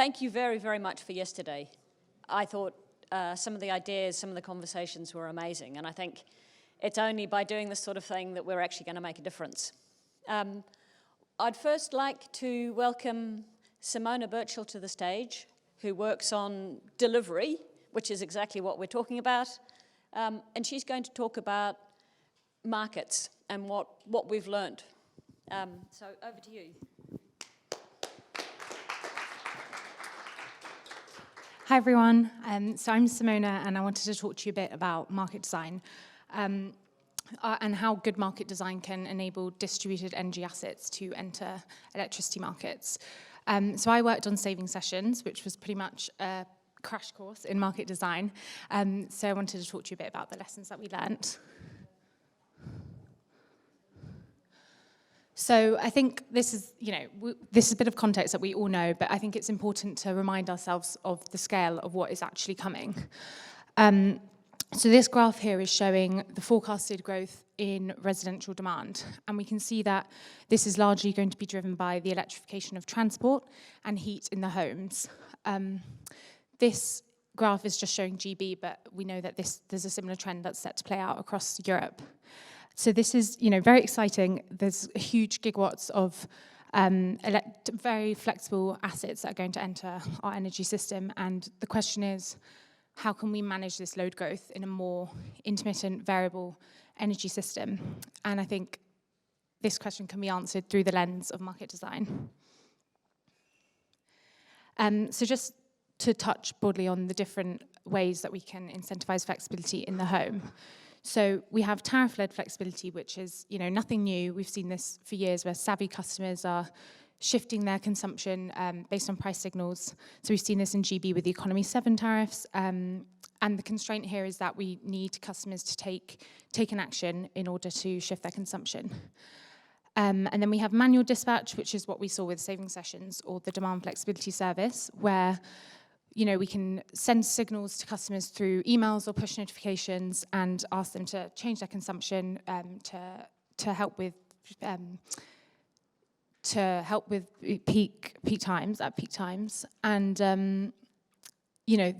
thank you very, very much for yesterday. I thought some of the ideas, some of the conversations were amazing, and I think it's only by doing this sort of thing that we're actually going to make a difference. I'd first like to welcome Simona Birchall to the stage, who works on delivery, which is exactly what we're talking about, and she's going to talk about markets and what we've learned. So over to you. Hi everyone, so I'm Simona and I wanted to talk to you a bit about market design and how good market design can enable distributed energy assets to enter electricity markets. So I worked on saving sessions, which was pretty much a crash course in market design. So I wanted to talk to you a bit about the lessons that we learnt. So I think this is, this is a bit of context that we all know, but I think it's important to remind ourselves of the scale of what is actually coming. So this graph here is showing the forecasted growth in residential demand, and we can see that this is largely going to be driven by the electrification of transport and heat in the homes. This graph is just showing GB, but we know that there's a similar trend that's set to play out across Europe. So this is, very exciting. There's huge gigawatts of very flexible assets that are going to enter our energy system. And the question is, how can we manage this load growth in a more intermittent, variable energy system? And I think this question can be answered through the lens of market design. So just to touch broadly on the different ways that we can incentivize flexibility in the home. So we have tariff-led flexibility, which is, nothing new. We've seen this for years, where savvy customers are shifting their consumption based on price signals. So we've seen this in GB with the Economy 7 tariffs. And the constraint here is that we need customers to take an action in order to shift their consumption. And then we have manual dispatch, which is what we saw with saving sessions or the demand flexibility service, where we can send signals to customers through emails or push notifications and ask them to change their consumption to help with peak times. And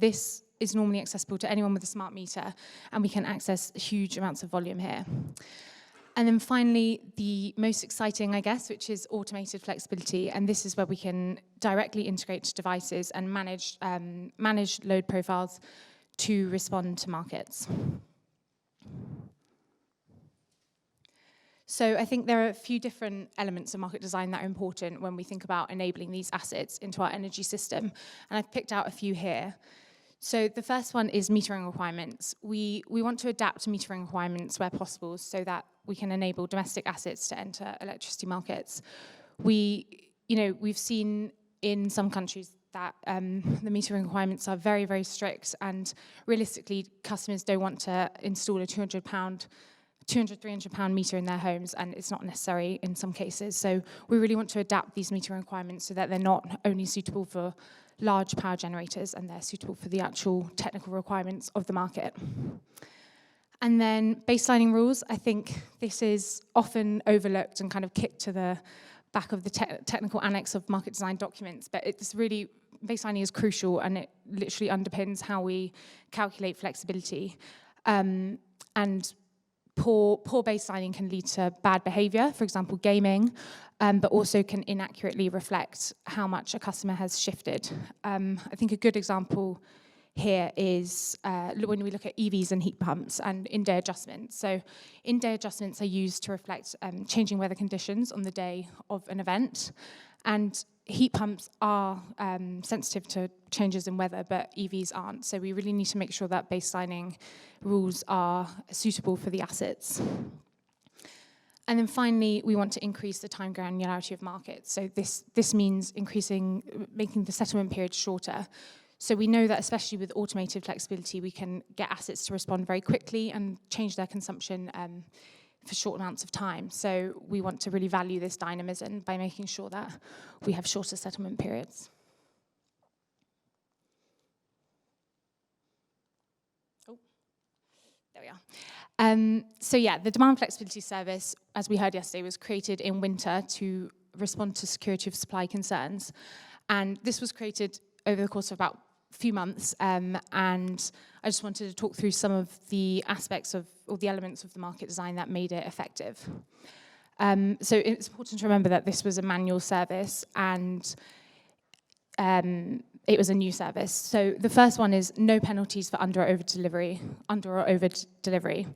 this is normally accessible to anyone with a smart meter, and we can access huge amounts of volume here. And then finally, the most exciting, I guess, which is automated flexibility. And this is where we can directly integrate to devices and manage load profiles to respond to markets. So I think there are a few different elements of market design that are important when we think about enabling these assets into our energy system. And I've picked out a few here. So the first one is metering requirements. We want to adapt to metering requirements where possible so that we can enable domestic assets to enter electricity markets. We've seen in some countries that the metering requirements are very, very strict, and realistically, customers don't want to install a £200, £300 meter in their homes, and it's not necessary in some cases. So we really want to adapt these metering requirements so that they're not only suitable for large power generators, and they're suitable for the actual technical requirements of the market. And then baselining rules, I think this is often overlooked and kind of kicked to the back of the technical annex of market design documents, but baselining is crucial, and it literally underpins how we calculate flexibility. And poor baselining can lead to bad behavior, for example, gaming, but also can inaccurately reflect how much a customer has shifted. I think a good example here is when we look at EVs and heat pumps and in-day adjustments. So in-day adjustments are used to reflect changing weather conditions on the day of an event. And heat pumps are sensitive to changes in weather, but EVs aren't. So we really need to make sure that baselining rules are suitable for the assets. And then finally, we want to increase the time granularity of markets. So this means making the settlement period shorter. So we know that especially with automated flexibility, we can get assets to respond very quickly and change their consumption for short amounts of time. So we want to really value this dynamism by making sure that we have shorter settlement periods. Oh, there we are. So yeah, the demand flexibility service, as we heard yesterday, was created in winter to respond to security of supply concerns. And this was created over the course of about a few months, and I just wanted to talk through some of the aspects of, or the elements of the market design that made it effective. So it's important to remember that this was a manual service, and it was a new service. So the first one is no penalties for under or over delivery.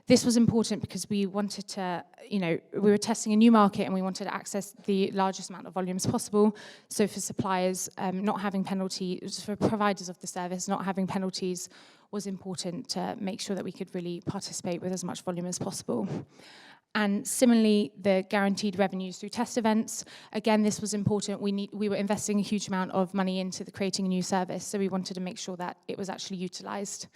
This was important because we wanted to, we were testing a new market and we wanted to access the largest amount of volumes possible. So for suppliers, not having penalties, for providers of the service, not having penalties was important to make sure that we could really participate with as much volume as possible. And similarly, the guaranteed revenues through test events. Again, this was important. We were investing a huge amount of money into creating a new service, so we wanted to make sure that it was actually utilized.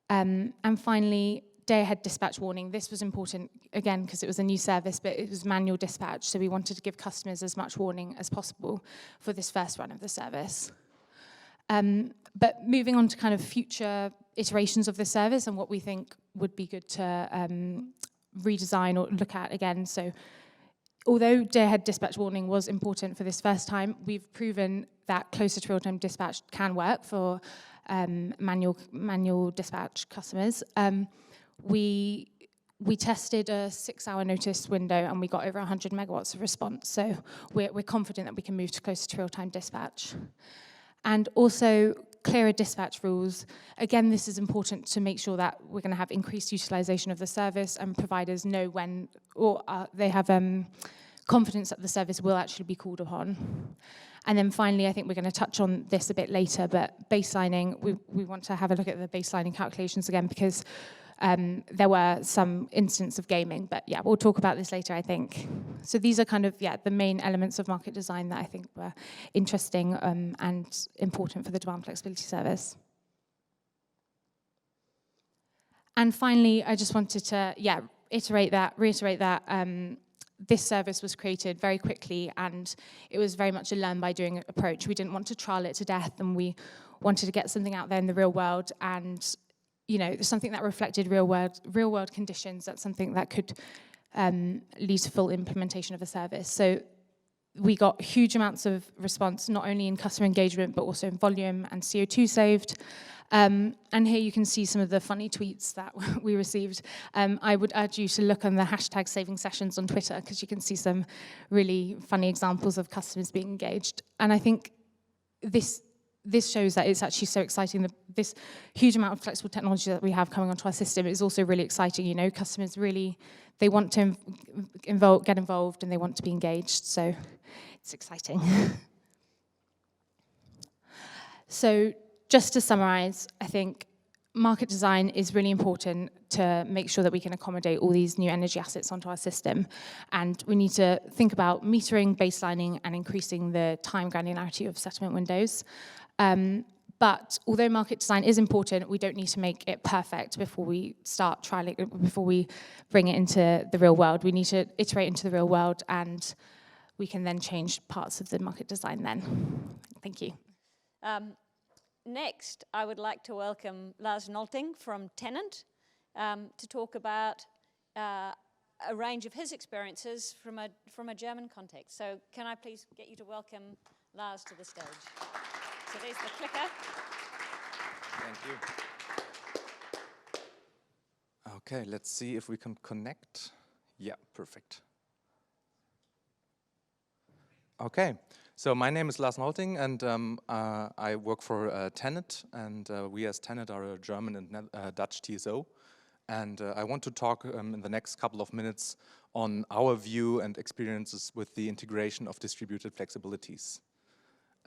And finally, day-ahead dispatch warning. This was important, again, because it was a new service, but it was manual dispatch, so we wanted to give customers as much warning as possible for this first run of the service. But moving on to kind of future iterations of the service and what we think would be good to redesign or look at again. So although day-ahead dispatch warning was important for this first time, we've proven that closer to real-time dispatch can work for manual dispatch customers. We tested a 6-hour notice window and we got over 100 megawatts of response. So we're confident that we can move to closer to real-time dispatch. And also clearer dispatch rules. Again, this is important to make sure that we're going to have increased utilization of the service and providers know when, or they have confidence that the service will actually be called upon. And then finally, I think we're going to touch on this a bit later, but baselining, we want to have a look at the baselining calculations again because there were some instances of gaming, but yeah, we'll talk about this later, I think. So these are kind of, the main elements of market design that I think were interesting and important for the demand flexibility service. And finally, I just wanted to, reiterate that this service was created very quickly and it was very much a learn by doing approach. We didn't want to trial it to death and we wanted to get something out there in the real world and something that reflected real world conditions. That's something that could lead to full implementation of a service. So we got huge amounts of response, not only in customer engagement, but also in volume and CO2 saved. And here you can see some of the funny tweets that we received. I would urge you to look on the hashtag saving sessions on Twitter, because you can see some really funny examples of customers being engaged. And I think this shows that it's actually so exciting. This huge amount of flexible technology that we have coming onto our system is also really exciting. Customers really, they want to get involved and they want to be engaged. So it's exciting. So just to summarize, I think market design is really important to make sure that we can accommodate all these new energy assets onto our system. And we need to think about metering, baselining, and increasing the time granularity of settlement windows. But although market design is important, we don't need to make it perfect before we start trialing, before we bring it into the real world. We need to iterate into the real world, and we can then change parts of the market design then. Thank you. Next, I would like to welcome Lars Nolting from TenneT to talk about a range of his experiences from a German context. So can I please get you to welcome Lars to the stage? So there's the clicker. Thank you. Okay, let's see if we can connect. Yeah, perfect. Okay, so my name is Lars Nolting, and I work for TenneT, and we as TenneT are a German and Dutch TSO. And I want to talk in the next couple of minutes on our view and experiences with the integration of distributed flexibilities.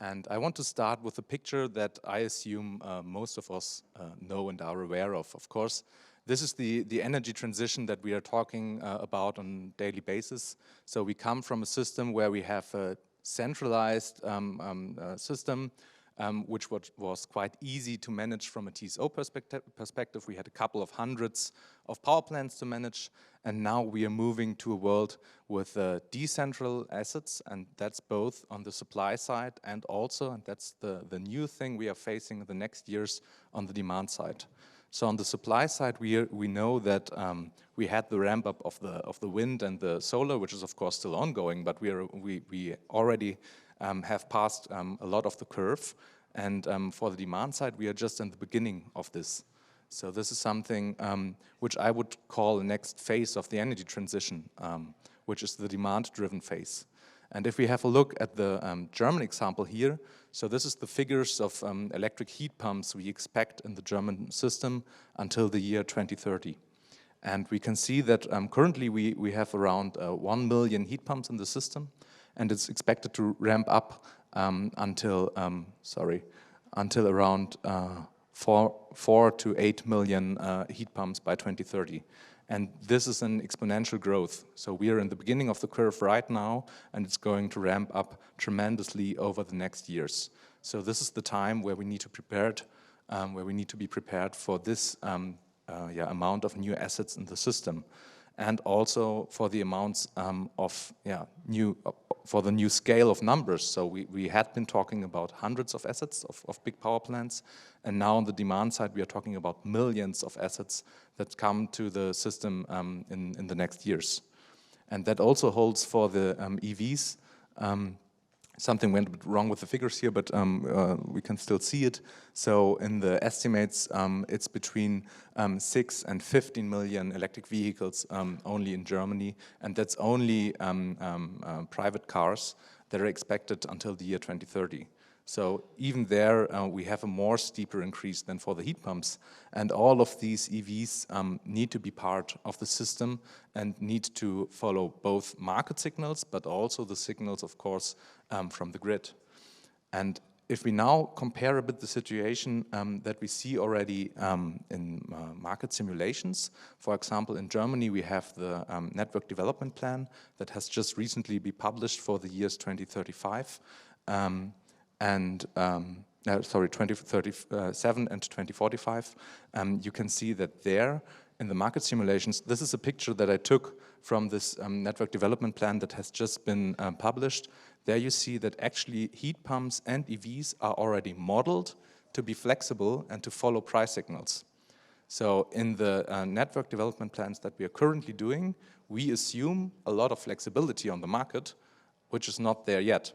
And I want to start with a picture that I assume most of us know and are aware of. Of course, this is the energy transition that we are talking about on a daily basis. So we come from a system where we have a centralized system, which was quite easy to manage from a TSO perspective. We had a couple of hundreds of power plants to manage, and now we are moving to a world with decentral assets, and that's both on the supply side and also, and that's the new thing we are facing in the next years, on the demand side. So on the supply side, we know that we had the ramp up of the wind and the solar, which is of course still ongoing, but we already have passed a lot of the curve. And for the demand side, we are just in the beginning of this. So this is something which I would call the next phase of the energy transition, which is the demand-driven phase. And if we have a look at the German example here, so this is the figures of electric heat pumps we expect in the German system until the year 2030. And we can see that currently we have around 1 million heat pumps in the system, and it's expected to ramp up until around 4 to 8 million heat pumps by 2030. And this is an exponential growth. So we are in the beginning of the curve right now, and it's going to ramp up tremendously over the next years. So this is the time where we need to be prepared for this amount of new assets in the system, and also for the amounts for the new scale of numbers. So we had been talking about hundreds of assets of big power plants, and now on the demand side we are talking about millions of assets that come to the system in the next years. And that also holds for the EVs. Something went a bit wrong with the figures here, but we can still see it. So in the estimates, it's between 6 and 15 million electric vehicles only in Germany, and that's only private cars that are expected until the year 2030. So even there, we have a more steeper increase than for the heat pumps, and all of these EVs need to be part of the system and need to follow both market signals, but also the signals, of course, from the grid. And if we now compare a bit the situation that we see already in market simulations, for example, in Germany we have the Network Development Plan that has just recently been published for the years 2035. 2037 and 2045, you can see that there in the market simulations, this is a picture that I took from this network development plan that has just been published. There you see that actually heat pumps and EVs are already modeled to be flexible and to follow price signals. So in the network development plans that we are currently doing, we assume a lot of flexibility on the market, which is not there yet.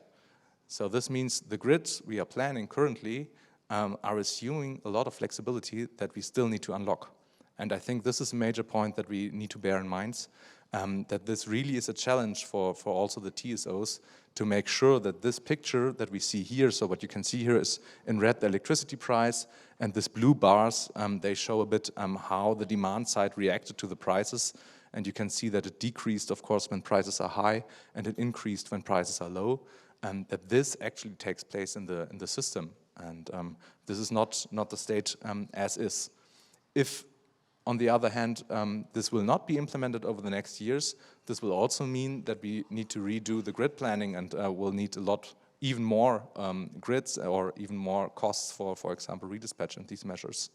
So this means the grids we are planning currently are assuming a lot of flexibility that we still need to unlock. And I think this is a major point that we need to bear in mind, that this really is a challenge for also the TSOs to make sure that this picture that we see here, so what you can see here is in red the electricity price, and this blue bars, they show a bit how the demand side reacted to the prices. And you can see that it decreased, of course, when prices are high, and it increased when prices are low. And that this actually takes place in the system, and this is not the state as is. If, on the other hand, this will not be implemented over the next years, this will also mean that we need to redo the grid planning, and we'll need even more grids or even more costs for example, redispatch and these measures.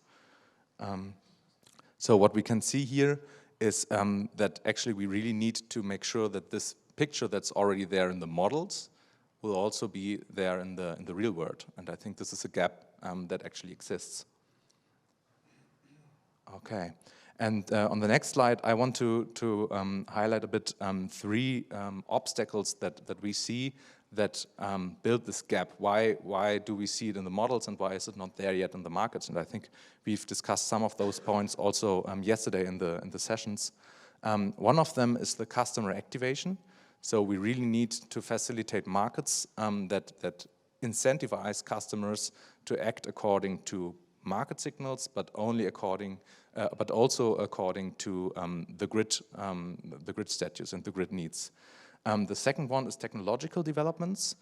So what we can see here is that actually we really need to make sure that this picture that's already there in the models will also be there in the real world, and I think this is a gap that actually exists. Okay, and on the next slide, I want to highlight a bit 3 obstacles that we see that build this gap. Why do we see it in the models, and why is it not there yet in the markets? And I think we've discussed some of those points also yesterday in the sessions. One of them is the customer activation. So we really need to facilitate markets that incentivize customers to act according to market signals, but also according to the grid status and the grid needs. The second one is technological developments.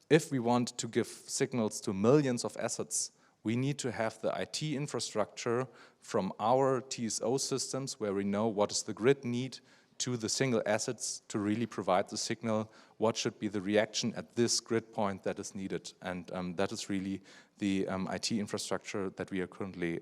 If we want to give signals to millions of assets, we need to have the IT infrastructure from our TSO systems where we know what is the grid need to the single assets to really provide the signal, what should be the reaction at this grid point that is needed. And that is really the IT infrastructure that we are currently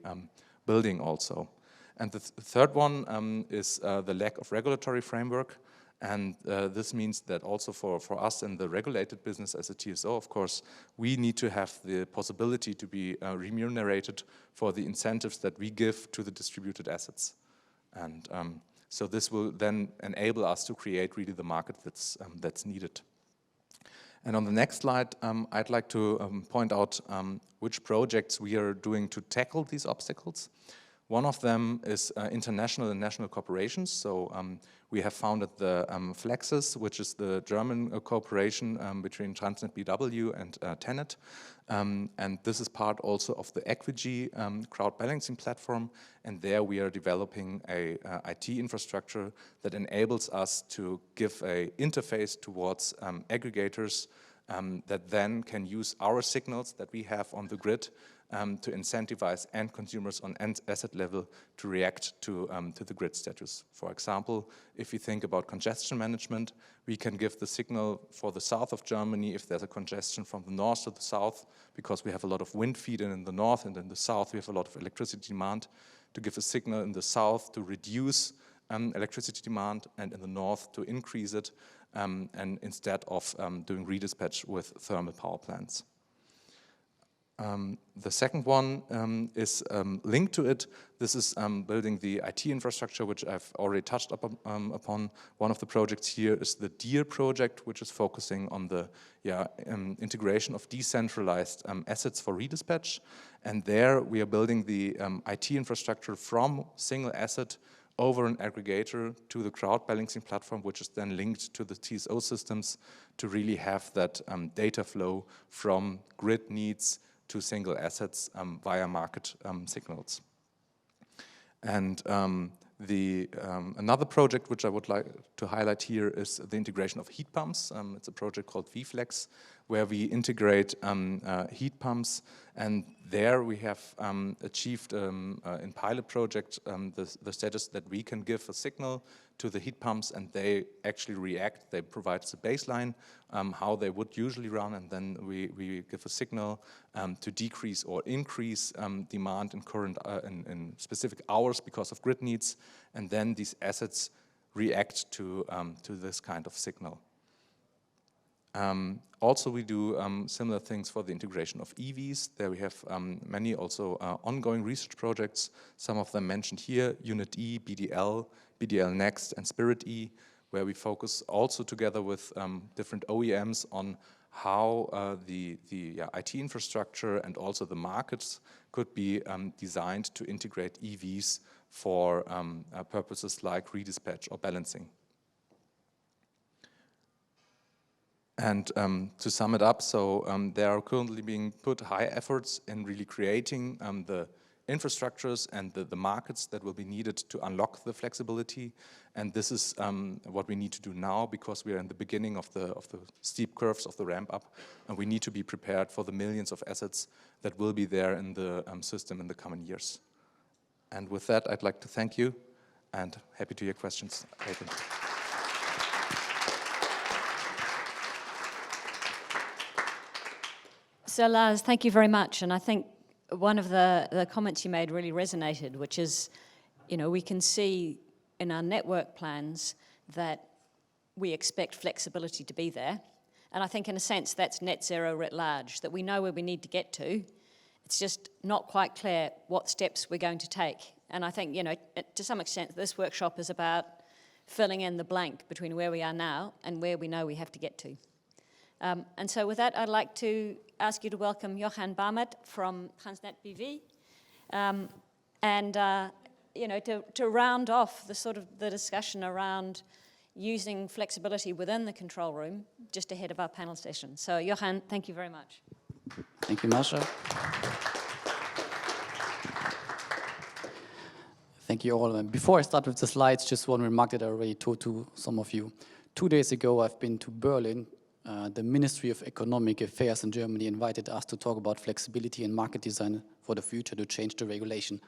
building also. And the third one is the lack of regulatory framework. And this means that also for us in the regulated business as a TSO, of course, we need to have the possibility to be remunerated for the incentives that we give to the distributed assets. And so this will then enable us to create really the market that's needed. And on the next slide, I'd like to point out which projects we are doing to tackle these obstacles. One of them is international and national cooperations. So we have founded the Flexes, which is the German cooperation between Transnet BW and TenneT. And this is part also of the Equigi crowd balancing platform. And there we are developing a IT infrastructure that enables us to give an interface towards aggregators that then can use our signals that we have on the grid to incentivize end consumers on end asset level to react to the grid status. For example, if you think about congestion management, we can give the signal for the south of Germany if there's a congestion from the north to the south, because we have a lot of wind feed in the north, and in the south we have a lot of electricity demand, to give a signal in the south to reduce electricity demand, and in the north to increase it, and instead of doing redispatch with thermal power plants. The second one is linked to it. This is building the IT infrastructure, which I've already touched upon. One of the projects here is the DEAR project, which is focusing on the integration of decentralized assets for redispatch. And there we are building the IT infrastructure from single asset over an aggregator to the crowd balancing platform, which is then linked to the TSO systems to really have that data flow from grid needs to single assets via market signals. And another project which I would like to highlight here is the integration of heat pumps. It's a project called VFlex, where we integrate heat pumps, and there we have achieved in pilot project the status that we can give a signal to the heat pumps and they actually react. They provide us a baseline, how they would usually run, and then we give a signal to decrease or increase demand in current in specific hours because of grid needs, and then these assets react to this kind of signal. Also, we do similar things for the integration of EVs. There we have many also ongoing research projects, some of them mentioned here, Unit E, BDL, BDL Next, and Spirit E, where we focus also together with different OEMs on how the IT infrastructure and also the markets could be designed to integrate EVs for purposes like redispatch or balancing. And to sum it up, so there are currently being put high efforts in really creating the infrastructures and the markets that will be needed to unlock the flexibility. And this is what we need to do now, because we are in the beginning of the steep curves of the ramp up, and we need to be prepared for the millions of assets that will be there in the system in the coming years. And with that, I'd like to thank you, and happy to hear questions later. So Lars, thank you very much. And I think one of the comments you made really resonated, which is, you know, we can see in our network plans that we expect flexibility to be there. And I think in a sense that's net zero writ large, that we know where we need to get to. It's just not quite clear what steps we're going to take. And I think, you know, to some extent this workshop is about filling in the blank between where we are now and where we know we have to get to. And so with that, I'd like to ask you to welcome Jochen Bammert from Transnet BV, you know, to round off the discussion around using flexibility within the control room just ahead of our panel session. So Jochen, thank you very much. Thank you, Masha. Thank you all. Before I start with the slides, just one remark that I already told to some of you. 2 days ago, I've been to Berlin. The Ministry of Economic Affairs in Germany invited us to talk about flexibility and market design for the future to change the regulation.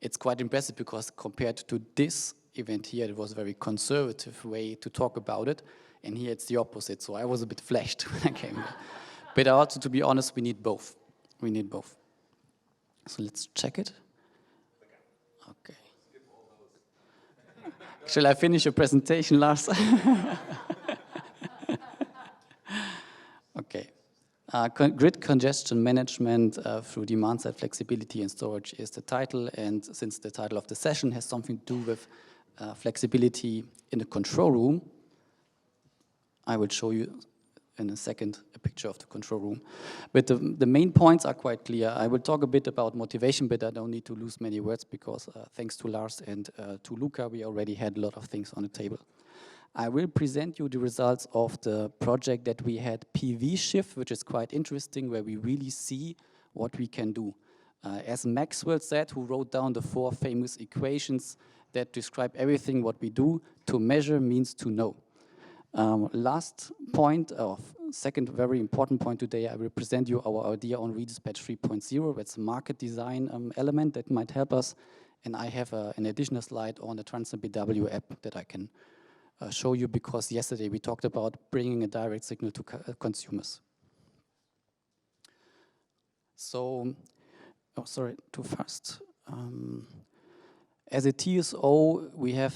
It's quite impressive because compared to this event here, it was a very conservative way to talk about it, and here it's the opposite, so I was a bit flashed when I came here. But also, to be honest, we need both. We need both. So let's check it. Okay. Shall I finish your presentation, Lars? Okay. Grid congestion management through demand-side flexibility and storage is the title, and since the title of the session has something to do with flexibility in the control room, I will show you in a second a picture of the control room. But the main points are quite clear. I will talk a bit about motivation, but I don't need to lose many words because thanks to Lars and to Luca, we already had a lot of things on the table. I will present you the results of the project that we had, PV Shift, which is quite interesting, where we really see what we can do. As Maxwell said, who wrote down the 4 famous equations that describe everything what we do, to measure means to know. Last point, second very important point today, I will present you our idea on Redispatch 3.0. That's a market design element that might help us. And I have an additional slide on the Transnet BW app that I can show you, because yesterday we talked about bringing a direct signal to consumers. So, oh, sorry, too fast. As a TSO, we have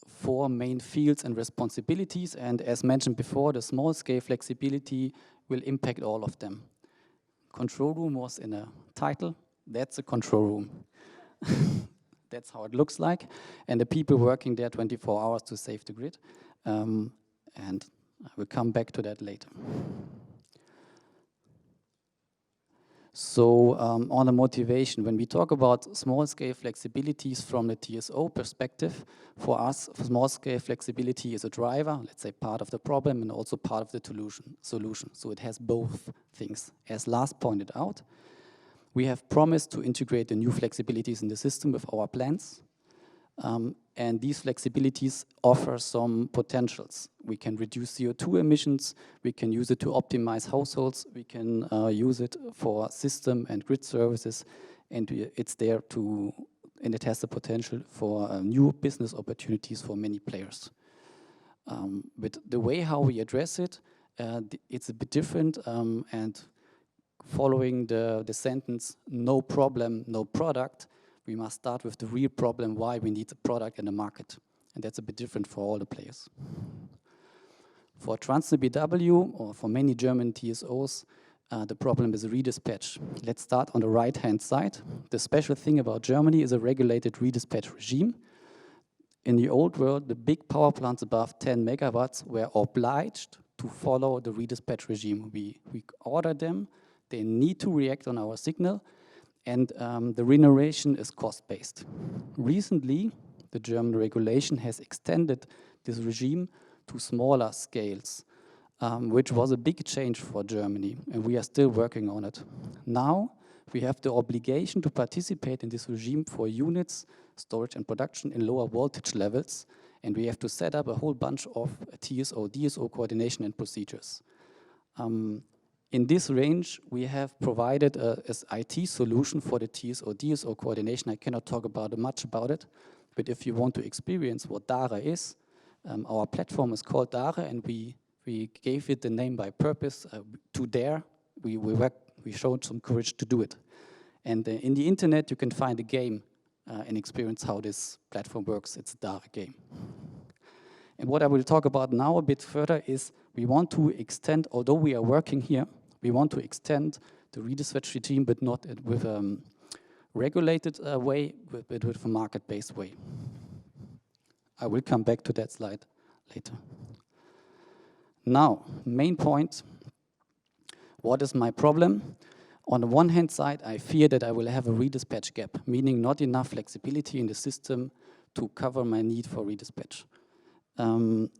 4 main fields and responsibilities, and as mentioned before, the small-scale flexibility will impact all of them. Control room was in a title. That's a control room. That's how it looks like, and the people working there 24 hours to save the grid. And I will come back to that later. So on the motivation, when we talk about small-scale flexibilities from the TSO perspective, for us, small-scale flexibility is a driver, let's say part of the problem and also part of the solution. So it has both things. As Lars pointed out, we have promised to integrate the new flexibilities in the system with our plans. And these flexibilities offer some potentials. We can reduce CO2 emissions, we can use it to optimize households, we can use it for system and grid services, and it's there to, and it has the potential for new business opportunities for many players. But the way how we address it, it's a bit different, and following the sentence, no problem, no product, we must start with the real problem, why we need a product in the market. And that's a bit different for all the players. For Transnet BW, or for many German TSOs, the problem is a redispatch. Let's start on the right-hand side. The special thing about Germany is a regulated redispatch regime. In the old world, the big power plants above 10 megawatts were obliged to follow the redispatch regime. We order them, they need to react on our signal, and the remuneration is cost-based. Recently, the German regulation has extended this regime to smaller scales, which was a big change for Germany, and we are still working on it. Now, we have the obligation to participate in this regime for units, storage and production in lower voltage levels, and we have to set up a whole bunch of TSO, DSO coordination and procedures. In this range, we have provided an IT solution for the TSO, DSO coordination. I cannot talk much about it, but if you want to experience what DARE is, our platform is called DARE, and we gave it the name by purpose. To dare, we showed some courage to do it. And in the internet, you can find a game and experience how this platform works. It's a DARE game. And what I will talk about now a bit further is we want to extend, although we are working here, we want to extend the redispatch regime, but not with a regulated way, but with a market-based way. I will come back to that slide later. Now, main point, what is my problem? On the one hand side, I fear that I will have a redispatch gap, meaning not enough flexibility in the system to cover my need for redispatch. And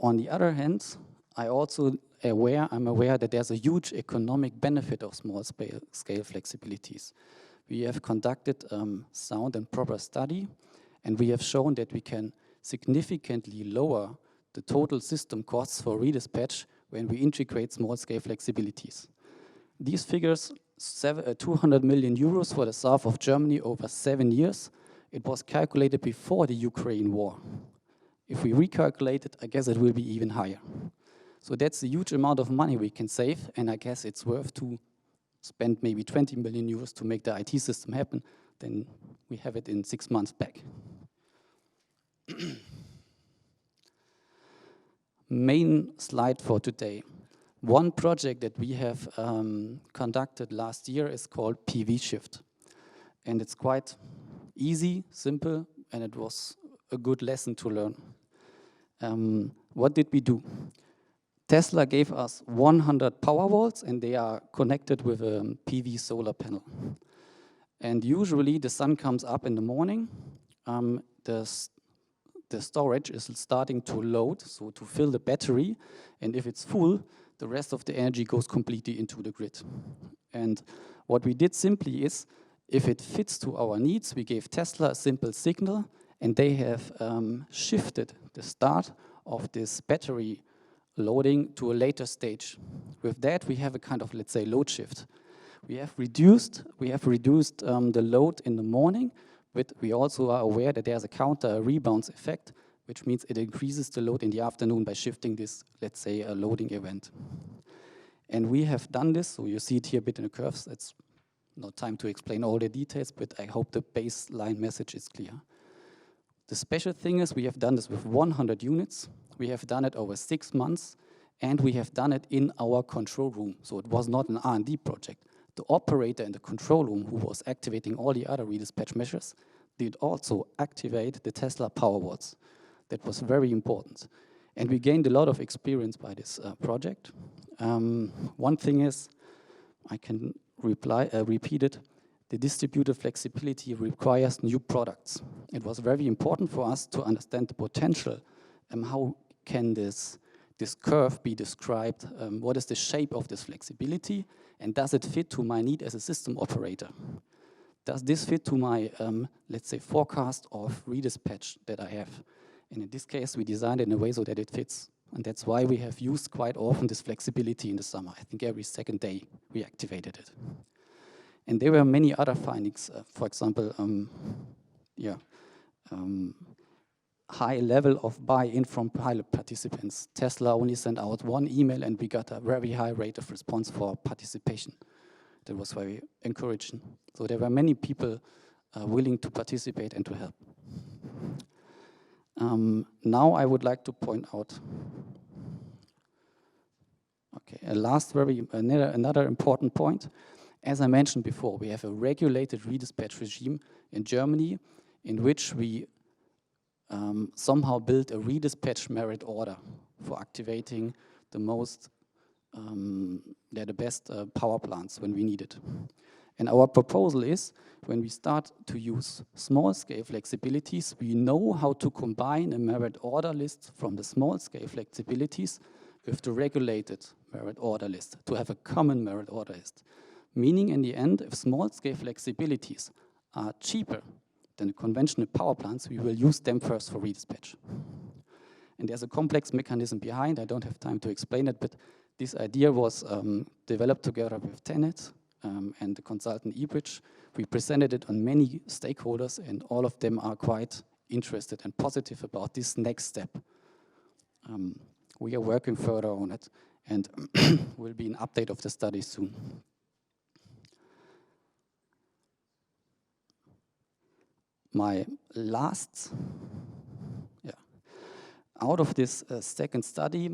on the other hand, I'm aware that there's a huge economic benefit of small-scale flexibilities. We have conducted sound and proper study, and we have shown that we can significantly lower the total system costs for redispatch when we integrate small-scale flexibilities. These figures, 200 million euros for the south of Germany over 7 years. It was calculated before the Ukraine war. If we recalculate it, I guess it will be even higher. So that's a huge amount of money we can save, and I guess it's worth to spend maybe 20 million euros to make the IT system happen. Then we have it in 6 months back. Main slide for today. One project that we have conducted last year is called PV Shift. And it's quite easy, simple, and it was a good lesson to learn. What did we do? Tesla gave us 100 Powerwalls, and they are connected with a PV solar panel. And usually the sun comes up in the morning, the storage is starting to load, so to fill the battery, and if it's full, the rest of the energy goes completely into the grid. And what we did simply is, if it fits to our needs, we gave Tesla a simple signal, and they have shifted the start of this battery loading to a later stage. With that, we have a kind of, let's say, load shift. We have reduced the load in the morning, but we also are aware that there's a counter rebounds effect, which means it increases the load in the afternoon by shifting this, let's say, a loading event. And we have done this, so you see it here a bit in the curves. It's not time to explain all the details, but I hope the baseline message is clear. The special thing is we have done this with 100 units. We have done it over 6 months, and we have done it in our control room. So it was not an R&D project. The operator in the control room, who was activating all the other redispatch measures, did also activate the Tesla Powerwalls. That was very important. And we gained a lot of experience by this project. One thing is, I can repeat it, the distributed flexibility requires new products. It was very important for us to understand the potential and how can this curve be described, what is the shape of this flexibility, and does it fit to my need as a system operator? Does this fit to my, let's say, forecast of redispatch that I have? And in this case, we designed it in a way so that it fits. And that's why we have used quite often this flexibility in the summer. I think every second day we activated it. And there were many other findings, for example, high level of buy-in from pilot participants. Tesla only sent out 1 email and we got a very high rate of response for participation. That was very encouraging. So there were many people willing to participate and to help. Now I would like to point out, another important point. As I mentioned before, we have a regulated redispatch regime in Germany in which we somehow built a redispatch merit order for activating the best power plants when we need it. And our proposal is, when we start to use small-scale flexibilities, we know how to combine a merit order list from the small-scale flexibilities with the regulated merit order list, to have a common merit order list. Meaning, in the end, if small-scale flexibilities are cheaper than the conventional power plants, we will use them first for redispatch. And there's a complex mechanism behind. I don't have time to explain it, but this idea was developed together with TenneT and the consultant eBridge. We presented it on many stakeholders, and all of them are quite interested and positive about this next step. We are working further on it, and will be an update of the study soon. My last, out of this second study,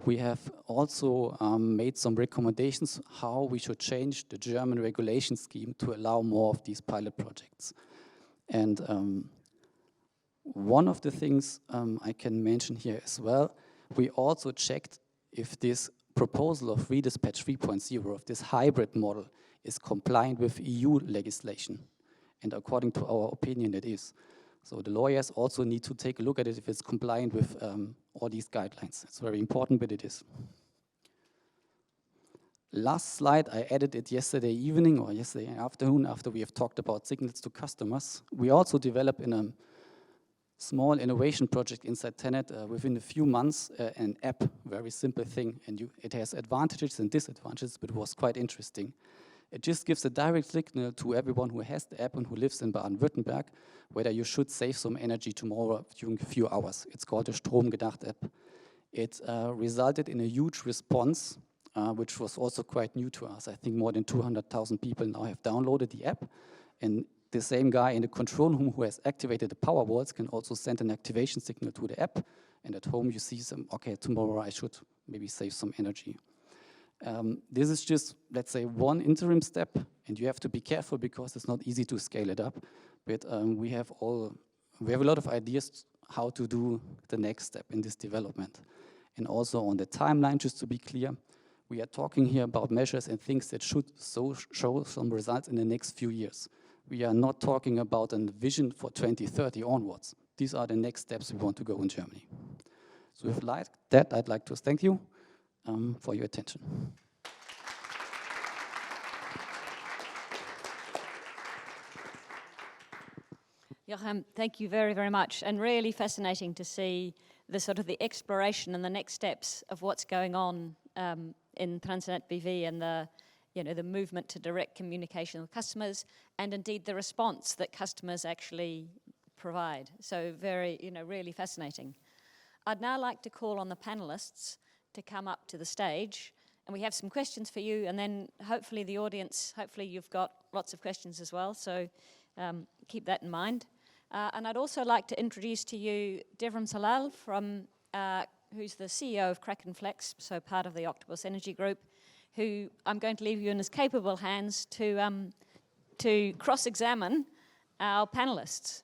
we have also made some recommendations how we should change the German regulation scheme to allow more of these pilot projects. And one of the things I can mention here as well, we also checked if this proposal of redispatch 3.0, of this hybrid model, is compliant with EU legislation. And according to our opinion, it is. So the lawyers also need to take a look at it if it's compliant with all these guidelines. It's very important, but it is. Last slide, I added it yesterday evening or yesterday afternoon after we have talked about signals to customers. We also developed in a small innovation project inside TenneT within a few months an app, very simple thing. And it has advantages and disadvantages, but it was quite interesting. It just gives a direct signal to everyone who has the app and who lives in Baden-Württemberg whether you should save some energy tomorrow during a few hours. It's called a Stromgedacht app. It resulted in a huge response, which was also quite new to us. I think more than 200,000 people now have downloaded the app. And the same guy in the control room who has activated the Powerwalls can also send an activation signal to the app. And at home you see okay, tomorrow I should maybe save some energy. This is just, let's say, one interim step, and you have to be careful because it's not easy to scale it up. But we have a lot of ideas how to do the next step in this development. And also on the timeline, just to be clear, we are talking here about measures and things that should show some results in the next few years. We are not talking about a vision for 2030 onwards. These are the next steps we want to go in Germany. So with that, I'd like to thank you for your attention. Jochen, thank you very, very much. And really fascinating to see the sort of the exploration and the next steps of what's going on in Transnet BV and the movement to direct communication with customers, and indeed the response that customers actually provide. So very, really fascinating. I'd now like to call on the panelists to come up to the stage, and we have some questions for you, and then hopefully the audience, hopefully you've got lots of questions as well, so keep that in mind. And I'd also like to introduce to you Devram Salal, who's the CEO of Kraken Flex, so part of the Octopus Energy Group, who I'm going to leave you in his capable hands to cross-examine our panelists.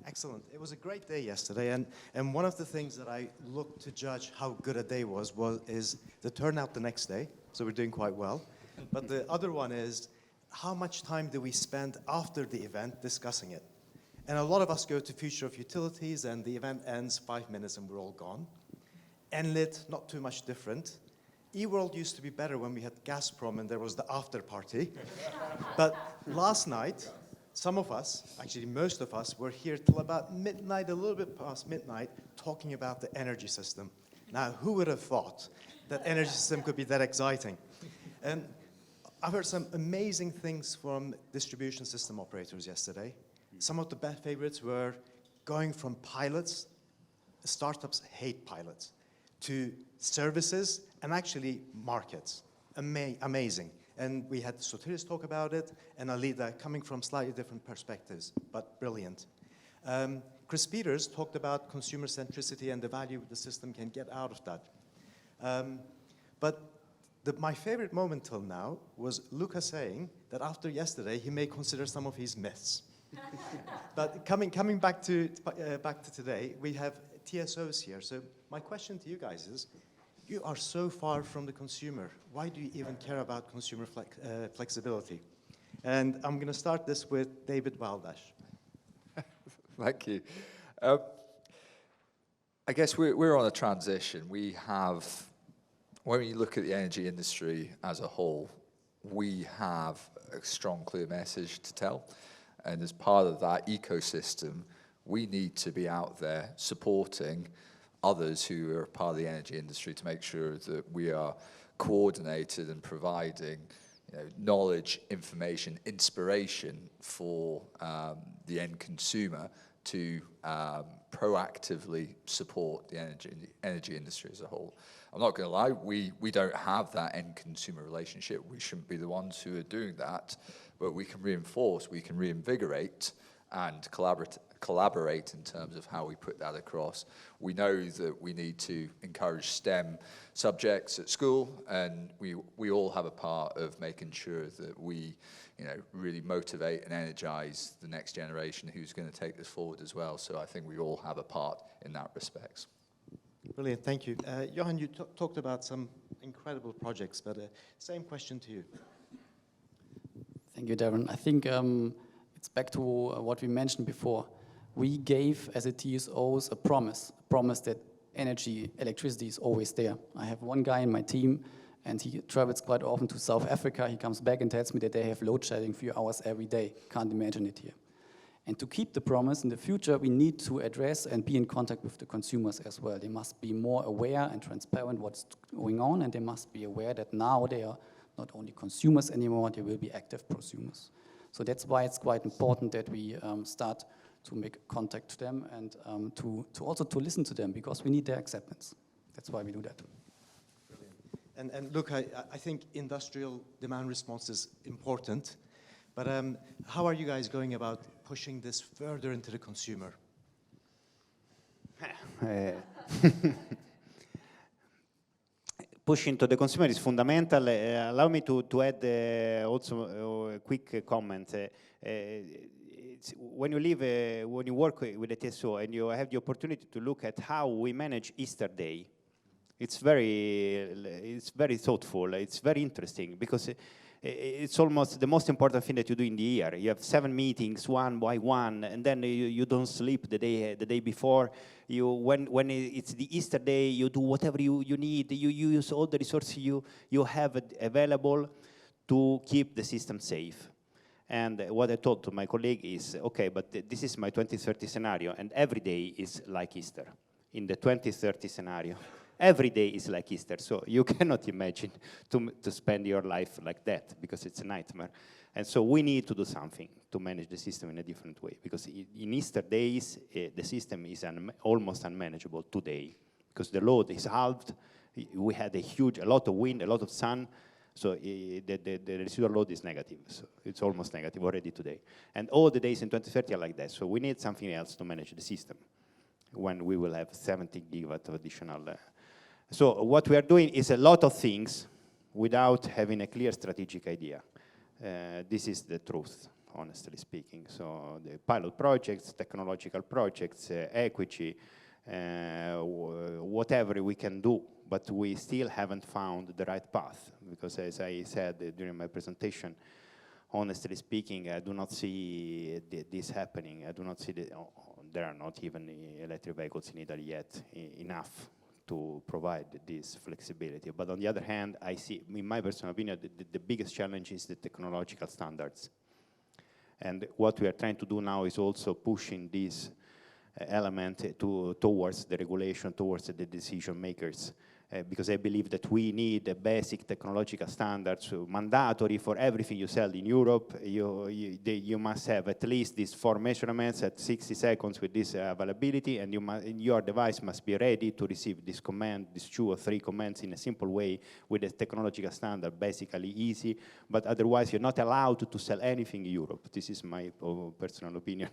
Excellent. It was a great day yesterday, and one of the things that I looked to judge how good a day is the turnout the next day, so we're doing quite well. But the other one is how much time do we spend after the event discussing it? And a lot of us go to Future of Utilities, and the event ends 5 minutes and we're all gone. NLIT, not too much different. eWorld used to be better when we had Gazprom and there was the after party. But last night, some of us, actually most of us, were here till about midnight, a little bit past midnight, talking about the energy system. Now, who would have thought that energy system could be that exciting? And I've heard some amazing things from distribution system operators yesterday. Some of the best favorites were going from pilots, startups hate pilots, to services and actually markets. Amazing. And we had Sotiris talk about it, and Alida coming from slightly different perspectives, but brilliant. Chris Peters talked about consumer centricity and the value the system can get out of that. But my favorite moment till now was Luca saying that after yesterday, he may consider some of his myths. But coming back to today, we have TSOs here. So my question to you guys is, you are so far from the consumer. Why do you even care about consumer flexibility? And I'm going to start this with David Waldash. Thank you. I guess we're on a transition. We have, when you look at the energy industry as a whole, we have a strong, clear message to tell. And as part of that ecosystem, we need to be out there supporting others who are part of the energy industry to make sure that we are coordinated and providing knowledge, information, inspiration for the end consumer to proactively support the energy industry as a whole. I'm not going to lie, we don't have that end consumer relationship. We shouldn't be the ones who are doing that, but we can reinforce, we can reinvigorate and collaborate in terms of how we put that across. We know that we need to encourage STEM subjects at school, and we all have a part of making sure that we really motivate and energize the next generation who's going to take this forward as well. So I think we all have a part in that respect. Brilliant, thank you. Jochen, you talked about some incredible projects, but same question to you. Thank you, Darren. I think it's back to what we mentioned before. We gave, as a TSOs, a promise that electricity is always there. I have one guy in my team, and he travels quite often to South Africa. He comes back and tells me that they have load shedding a few hours every day. Can't imagine it here. And to keep the promise in the future, we need to address and be in contact with the consumers as well. They must be more aware and transparent what's going on, and they must be aware that now they are not only consumers anymore, they will be active prosumers. So that's why it's quite important that we start to make contact to them and to also listen to them, because we need their acceptance. That's why we do that. Brilliant. And look, I think industrial demand response is important, but how are you guys going about pushing this further into the consumer? push into the consumer is fundamental. Allow me to add also a quick comment. When you live, when you work with a TSO and you have the opportunity to look at how we manage Easter Day, it's very thoughtful. It's very interesting because it's almost the most important thing that you do in the year. You have 7 meetings, one by one, and then you don't sleep the day before. When it's the Easter day, you do whatever you need. You use all the resources you have available to keep the system safe. And what I told to my colleague is, okay, but this is my 2030 scenario, and every day is like Easter in the 2030 scenario. Every day is like Easter, so you cannot imagine to spend your life like that, because it's a nightmare. And so we need to do something to manage the system in a different way, because in Easter days, the system is almost unmanageable today, because the load is halved. We had a lot of wind, a lot of sun, so the residual load is negative. So it's almost negative already today. And all the days in 2030 are like that, so we need something else to manage the system when we will have 70 gigawatt of additional. So what we are doing is a lot of things without having a clear strategic idea. This is the truth, honestly speaking. So the pilot projects, technological projects, equity, whatever we can do, but we still haven't found the right path. Because as I said during my presentation, honestly speaking, I do not see this happening. I do not see there are not even electric vehicles in Italy yet enough to provide this flexibility. But on the other hand, I see, in my personal opinion, the biggest challenge is the technological standards. And what we are trying to do now is also pushing this element towards the regulation, towards the decision makers. Because I believe that we need a basic technological standards, mandatory for everything you sell in Europe. You must have at least these 4 measurements at 60 seconds with this availability, and your device must be ready to receive this command, these 2 or 3 commands in a simple way with a technological standard, basically easy, but otherwise you're not allowed to sell anything in Europe. This is my personal opinion,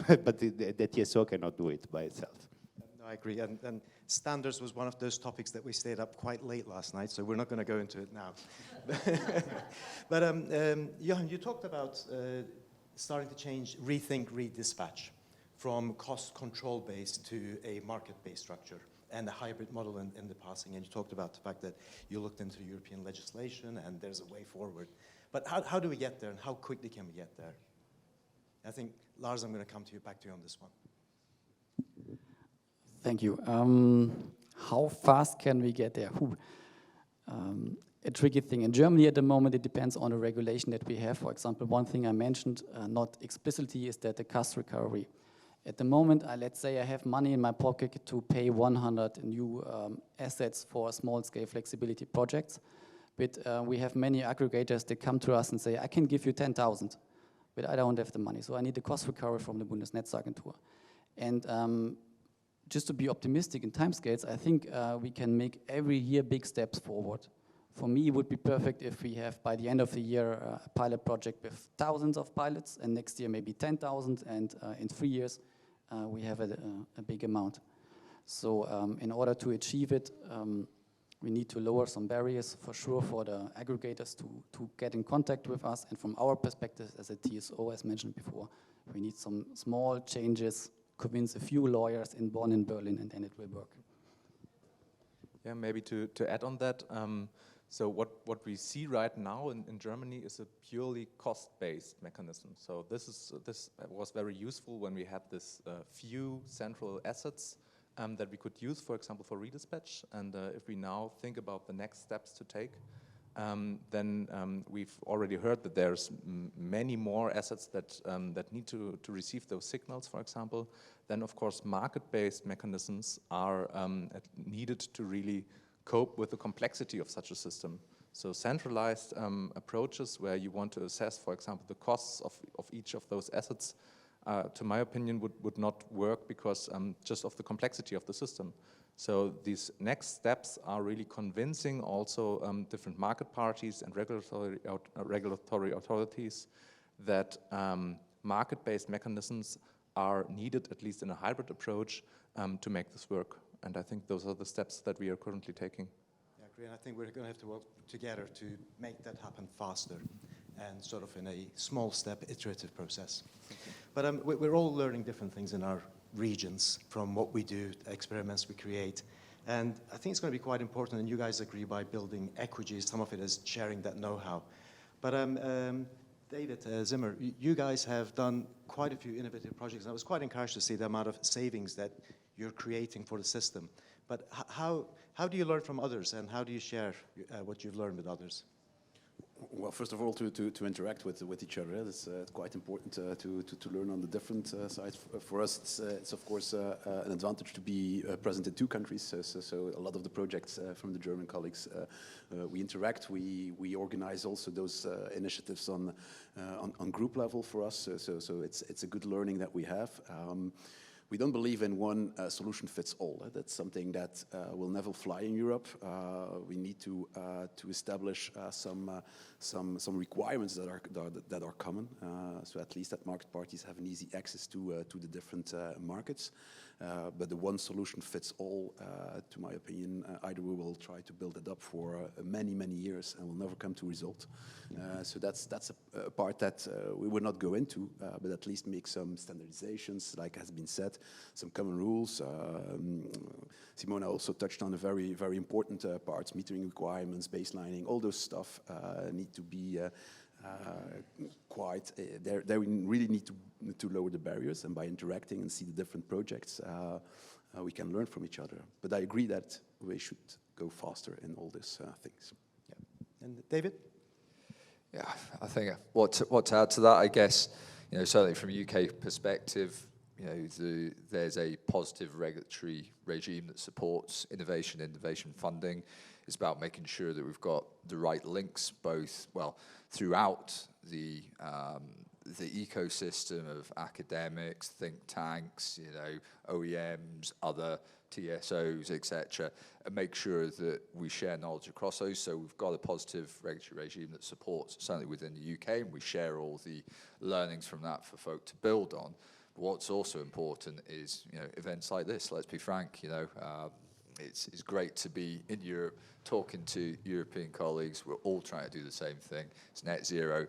but the TSO cannot do it by itself. I agree, and standards was one of those topics that we stayed up quite late last night, so we're not going to go into it now. But Jochen, you talked about starting to rethink redispatch from cost control based to a market-based structure and a hybrid model in the passing, and you talked about the fact that you looked into European legislation and there's a way forward. But how do we get there, and how quickly can we get there? I think, Lars, I'm going to come back to you on this one. Thank you. How fast can we get there? A tricky thing. In Germany at the moment, it depends on the regulation that we have. For example, one thing I mentioned, not explicitly, is that the cost recovery. At the moment, let's say I have money in my pocket to pay 100 new assets for small-scale flexibility projects. But we have many aggregators that come to us and say, I can give you 10,000, but I don't have the money. So I need the cost recovery from the Bundesnetzagentur. And just to be optimistic in timescales, I think we can make every year big steps forward. For me, it would be perfect if we have, by the end of the year, a pilot project with thousands of pilots, and next year maybe 10,000, and in 3 years, we have a big amount. So in order to achieve it, we need to lower some barriers, for sure, for the aggregators to get in contact with us. And from our perspective as a TSO, as mentioned before, we need some small changes, convince a few lawyers in Bonn and Berlin, and then it will work. Yeah, maybe to add on that, so what we see right now in Germany is a purely cost-based mechanism. So this was very useful when we had this few central assets that we could use, for example, for redispatch. And if we now think about the next steps to take, then we've already heard that there's many more assets that need to receive those signals, for example. Then, of course, market-based mechanisms are needed to really cope with the complexity of such a system. So centralized approaches where you want to assess, for example, the costs of each of those assets, to my opinion, would not work because just of the complexity of the system. So these next steps are really convincing also different market parties and regulatory authorities that market-based mechanisms are needed, at least in a hybrid approach, to make this work. And I think those are the steps that we are currently taking. Yeah, agree, and I think we're going to have to work together to make that happen faster and sort of in a small step, iterative process. But we're all learning different things in our regions from what we do, experiments we create. And I think it's going to be quite important, and you guys agree, by building equities. Some of it is sharing that know-how. But David Zimmer, you guys have done quite a few innovative projects. And I was quite encouraged to see the amount of savings that you're creating for the system. But how do you learn from others, and how do you share what you've learned with others? Well, first of all, to interact with each other. It's quite important to learn on the different sides. For us, it's of course an advantage to be present in two countries. So a lot of the projects from the German colleagues, we interact. We organize also those initiatives on group level for us. So it's a good learning that we have. We don't believe in one solution fits all. That's something that will never fly in Europe. We need to establish some requirements that are common, so at least that market parties have an easy access to the different markets. But the one solution fits all, to my opinion, either we will try to build it up for many years and will never come to result. So that's a part that we will not go into, but at least make some standardizations, like has been said, some common rules. Simona also touched on a very important parts, metering requirements, baselining, all those stuff need to be quite, there we really need to lower the barriers, and by interacting and see the different projects, we can learn from each other. But I agree that we should go faster in all these things. Yeah. And David? Yeah, I think what to add to that, I guess, certainly from a UK perspective, there's a positive regulatory regime that supports innovation funding. It's about making sure that we've got the right links, both, throughout the ecosystem of academics, think tanks, OEMs, other TSOs, etc., and make sure that we share knowledge across those. So we've got a positive regulatory regime that supports, certainly within the UK, and we share all the learnings from that for folk to build on. But what's also important is, events like this. Let's be frank, it's great to be in Europe talking to European colleagues. We're all trying to do the same thing. It's net zero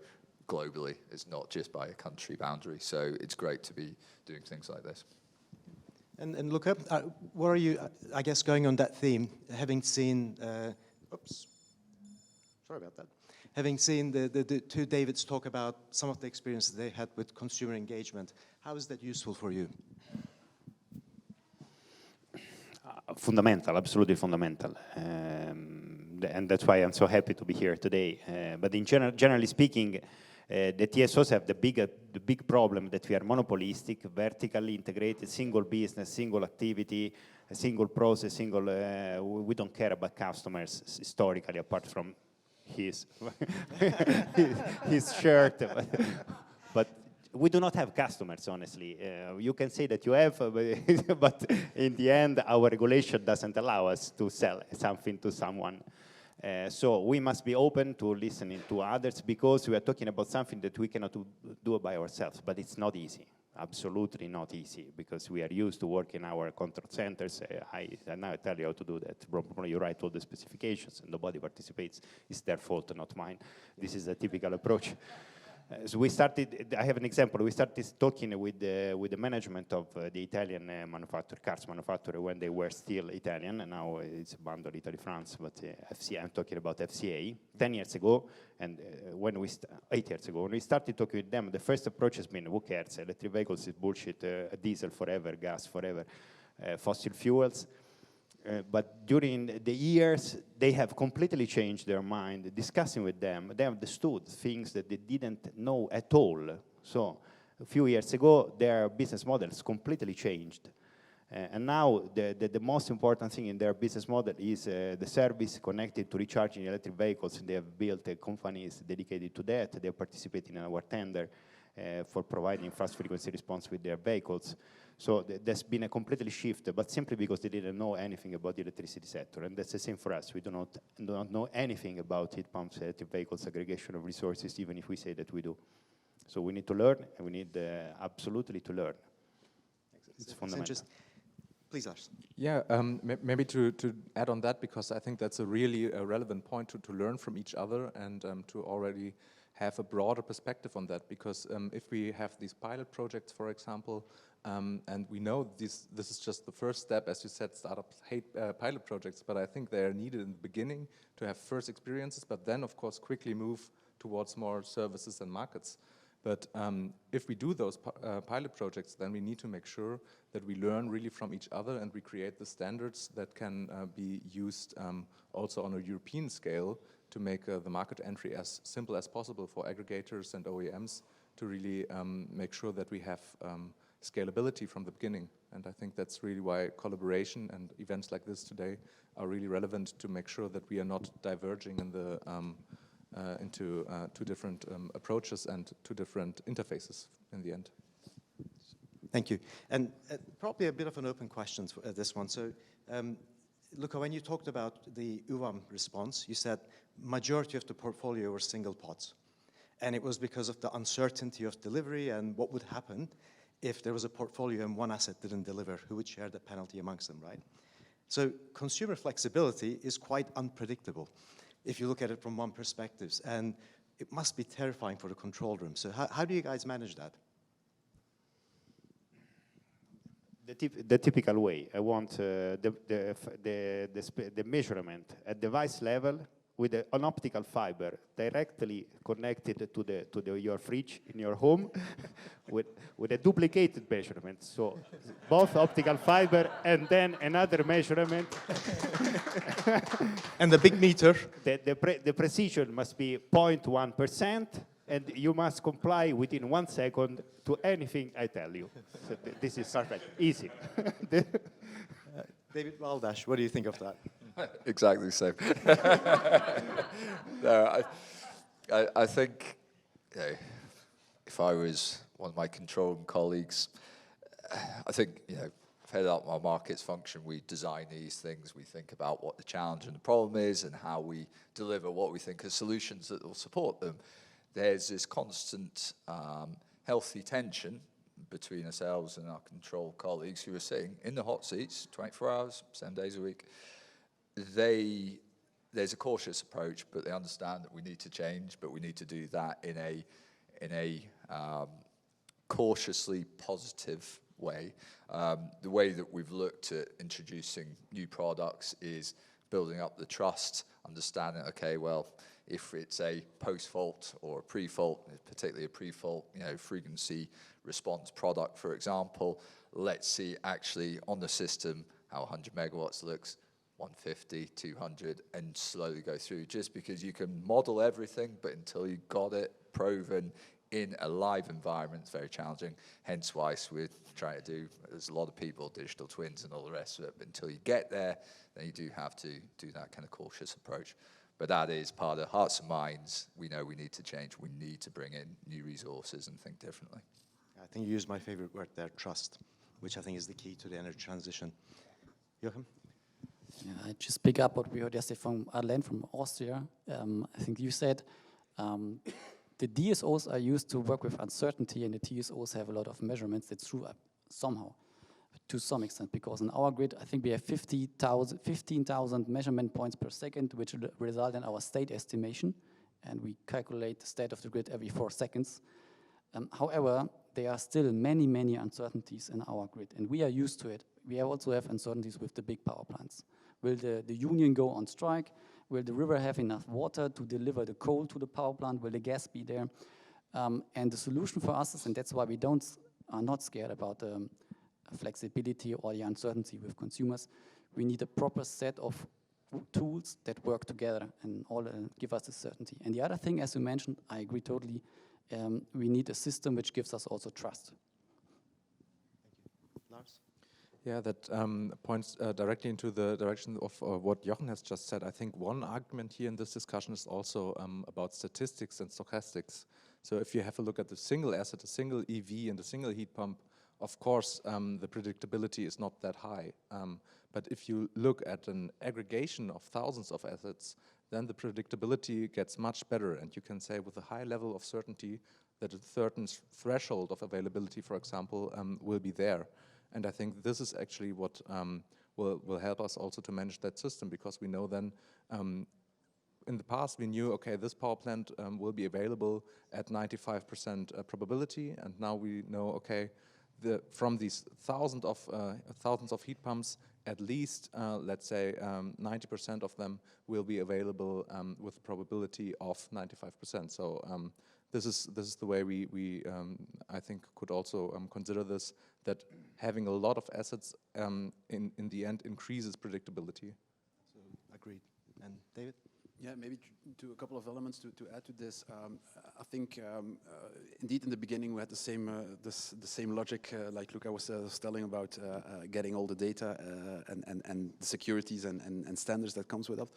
globally. It's not just by a country boundary. So it's great to be doing things like this. And Luca, where are you, I guess, going on that theme, having seen, sorry about that, having seen the two Davids talk about some of the experiences they had with consumer engagement, how is that useful for you? Fundamental, absolutely fundamental. And that's why I'm so happy to be here today. But in generally speaking, the TSOs have the big problem that we are monopolistic, vertically integrated, single business, single activity, a single process, we don't care about customers historically, apart from his shirt. But we do not have customers, honestly. You can say that you have, but in the end, our regulation doesn't allow us to sell something to someone. So we must be open to listening to others, because we are talking about something that we cannot do by ourselves, but it's not easy. Absolutely not easy, because we are used to work in our control centers. I now tell you how to do that. Probably you write all the specifications and nobody participates. It's their fault, not mine. This is a typical approach. So we started, I have an example, we started talking with the management of the Italian cars manufacturer, when they were still Italian, and now it's abandoned Italy-France, but FCA, I'm talking about FCA, 10 years ago, and 8 years ago, when we started talking with them, the first approach has been, who cares, electric vehicles is bullshit, diesel forever, gas forever, fossil fuels. But during the years, they have completely changed their mind. Discussing with them, they understood things that they didn't know at all. So a few years ago, their business models completely changed. And now the most important thing in their business model is the service connected to recharging electric vehicles. They have built companies dedicated to that. They are participating in our tender for providing fast frequency response with their vehicles. So there's been a completely shift, but simply because they didn't know anything about the electricity sector. And that's the same for us. We do not know anything about heat pumps, electric vehicles, aggregation of resources, even if we say that we do. So we need to learn, and we need absolutely to learn. It's fundamental. Please, Lars. Yeah, maybe to add on that, because I think that's a really relevant point to learn from each other and to already have a broader perspective on that. Because if we have these pilot projects, for example, and we know this is just the first step, as you said, startups hate pilot projects, but I think they are needed in the beginning to have first experiences, but then, of course, quickly move towards more services and markets. But if we do those pilot projects, then we need to make sure that we learn really from each other and we create the standards that can be used also on a European scale to make the market entry as simple as possible for aggregators and OEMs to really make sure that we have scalability from the beginning. And I think that's really why collaboration and events like this today are really relevant to make sure that we are not diverging in the into two different approaches and two different interfaces in the end. Thank you. And probably a bit of an open question for this one. So, Luca, when you talked about the UVAM response, you said majority of the portfolio were single pods. And it was because of the uncertainty of delivery and what would happen if there was a portfolio and one asset didn't deliver, who would share the penalty amongst them, right? So consumer flexibility is quite unpredictable if you look at it from one perspective, and it must be terrifying for the control room. So how do you guys manage that? The typical way. I want the measurement at device level with an optical fiber directly connected to your fridge in your home with a duplicated measurement. So both optical fiber and then another measurement. And the big meter. The precision must be 0.1%, and you must comply within 1 second to anything I tell you. So this is perfect, easy. David Waldash, what do you think of that? Exactly the same. No, I think, you know, if I was one of my control room colleagues, I think, you know, I've headed up my markets function, we design these things, we think about what the challenge and the problem is and how we deliver what we think are solutions that will support them. There's this constant healthy tension between ourselves and our control colleagues who are sitting in the hot seats 24 hours, 7 days a week. There's a cautious approach, but they understand that we need to change, but we need to do that in a cautiously positive way. The way that we've looked at introducing new products is building up the trust, understanding, okay, well, if it's a post-fault or a pre-fault, particularly a pre-fault, you know, frequency response product, for example, let's see actually on the system how 100 megawatts looks, 150, 200, and slowly go through. Just because you can model everything, but until you got it proven in a live environment, it's very challenging. Hence why we're trying to do, there's a lot of people, digital twins and all the rest of it, but until you get there, then you do have to do that kind of cautious approach. But that is part of hearts and minds. We know we need to change. We need to bring in new resources and think differently. I think you used my favorite word there, trust, which I think is the key to the energy transition. Jochen? Yeah, I just pick up what we heard yesterday from Arlene from Austria. I think you said the DSOs are used to work with uncertainty, and the TSOs have a lot of measurements. That's true somehow, to some extent, because in our grid, I think we have 15,000 measurement points per second, which result in our state estimation, and we calculate the state of the grid every 4 seconds. However, there are still many, many uncertainties in our grid, and we are used to it. We also have uncertainties with the big power plants. Will the union go on strike? Will the river have enough water to deliver the coal to the power plant? Will the gas be there? And the solution for us is, and that's why we are not scared about the flexibility or the uncertainty with consumers, we need a proper set of tools that work together and all give us the certainty. And the other thing, as you mentioned, I agree totally, we need a system which gives us also trust. Thank you. Lars? Yeah, that points directly into the direction of what Jochen has just said. I think one argument here in this discussion is also about statistics and stochastics. So if you have a look at the single asset, a single EV and a single heat pump, of course, the predictability is not that high. But if you look at an aggregation of thousands of assets, then the predictability gets much better. And you can say with a high level of certainty that a certain threshold of availability, for example, will be there. And I think this is actually what will help us also to manage that system, because we know then in the past we knew, okay, this power plant will be available at 95% probability, and now we know, okay, from these thousands of heat pumps, at least let's say 90% of them will be available with a probability of 95%. So this is the way we I think could also consider this, that having a lot of assets in the end increases predictability. So agreed. And David? Yeah, maybe to a couple of elements to add to this. I think indeed in the beginning we had the same logic, like Luca was telling about getting all the data and the securities and standards that comes with that.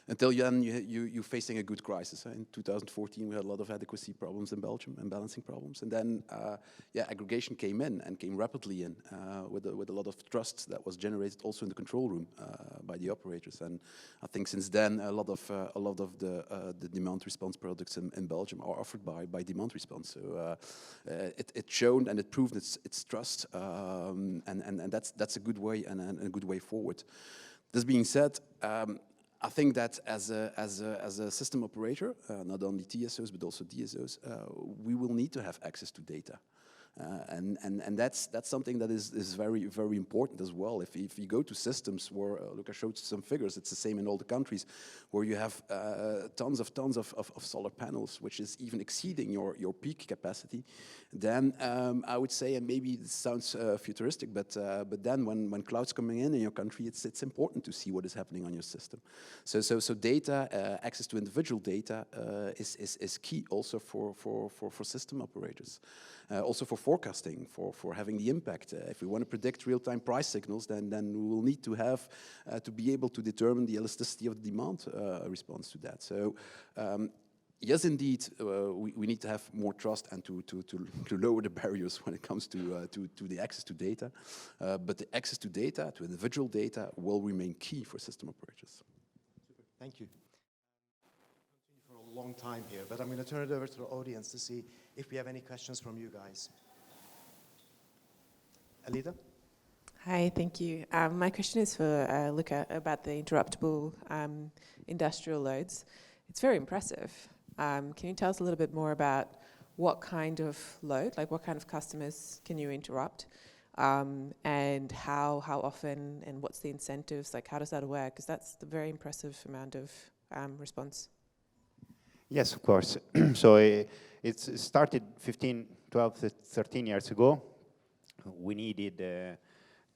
Until then, you're facing a good crisis. In 2014, we had a lot of adequacy problems in Belgium and balancing problems. And then, aggregation came in and came rapidly in with a lot of trust that was generated also in the control room by the operators. And I think since then, a lot of the demand response products in Belgium are offered by demand response. So it showed and it proved its trust, and that's a good way and a good way forward. This being said, I think that as a system operator, not only TSOs but also DSOs, we will need to have access to data. And that's something that is very, very important as well. If you go to systems where, Luca showed some figures, it's the same in all the countries, where you have tons of solar panels, which is even exceeding your peak capacity, then I would say, and maybe it sounds futuristic, but then when cloud's coming in your country, it's important to see what is happening on your system. So data, access to individual data is key also for system operators. Also for forecasting, for having the impact. If we want to predict real-time price signals, then we will need to have to be able to determine the elasticity of the demand response to that. So yes, indeed, we need to have more trust and to lower the barriers when it comes to the access to data. But the access to data, to individual data, will remain key for system operators. Super. Thank you. For a long time here, but I'm going to turn it over to the audience to see if we have any questions from you guys. Alida? Hi, thank you. My question is for Luca about the interruptible industrial loads. It's very impressive. Can you tell us a little bit more about what kind of load, like what kind of customers can you interrupt, and how often, and what's the incentives, like how does that work? Because that's a very impressive amount of response. Yes, of course. So it started 12, 13 years ago. We needed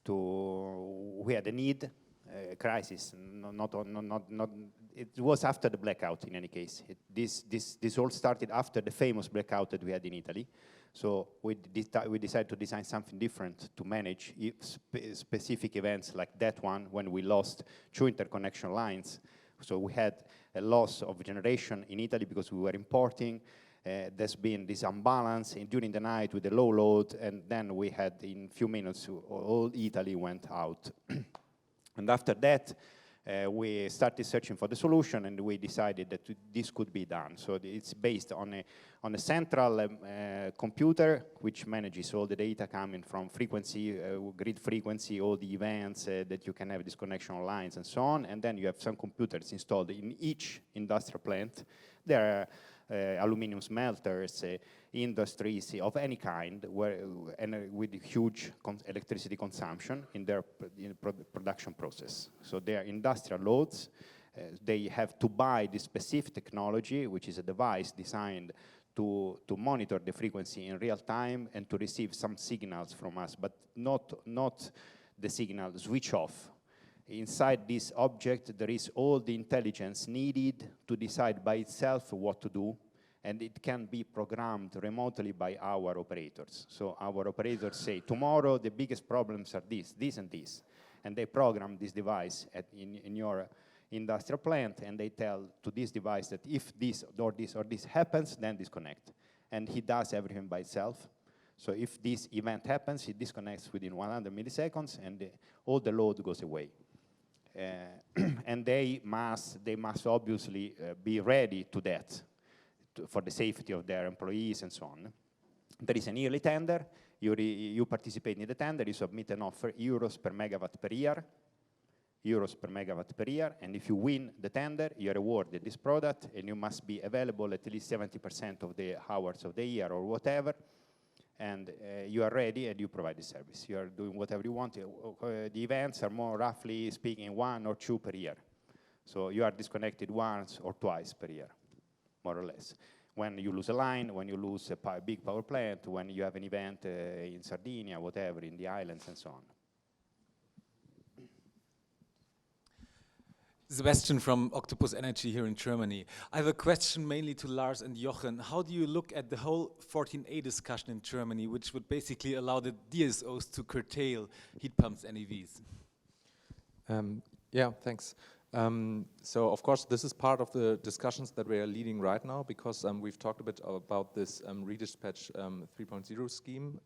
we had a need, crisis. It was after the blackout in any case. This all started after the famous blackout that we had in Italy. So we decided to design something different to manage specific events like that one when we lost 2 interconnection lines. So we had a loss of generation in Italy because we were importing. There's been this imbalance during the night with the low load, and then we had in few minutes all Italy went out. And after that, we started searching for the solution, and we decided that this could be done. So it's based on a central computer which manages all the data coming from frequency, grid frequency, all the events that you can have disconnection lines and so on. And then you have some computers installed in each industrial plant. There are aluminum smelters, industries of any kind, with huge electricity consumption in their production process. So they are industrial loads. They have to buy this specific technology, which is a device designed to monitor the frequency in real time and to receive some signals from us, but not the signal switch off. Inside this object, there is all the intelligence needed to decide by itself what to do, and it can be programmed remotely by our operators. So our operators say, tomorrow the biggest problems are this, and this. And they program this device in your industrial plant, and they tell to this device that if this or this happens, then disconnect. And he does everything by itself. So if this event happens, he disconnects within 100 milliseconds, and all the load goes away. And they must obviously be ready to that, for the safety of their employees and so on. There is an yearly tender. You participate in the tender. You submit an offer, euros per megawatt per year. Euros per megawatt per year, and if you win the tender, you are awarded this product, and you must be available at least 70% of the hours of the year or whatever, and you are ready and you provide the service. You are doing whatever you want. The events are more roughly speaking 1 or 2 per year. So you are disconnected once or twice per year, more or less. When you lose a line, when you lose a big power plant, when you have an event in Sardinia, whatever, in the islands and so on. Sebastian from Octopus Energy here in Germany. I have a question mainly to Lars and Jochen. How do you look at the whole 14A discussion in Germany, which would basically allow the DSOs to curtail heat pumps and EVs? Yeah, thanks. So of course this is part of the discussions that we are leading right now, because we've talked a bit about this redispatch 3.0 scheme.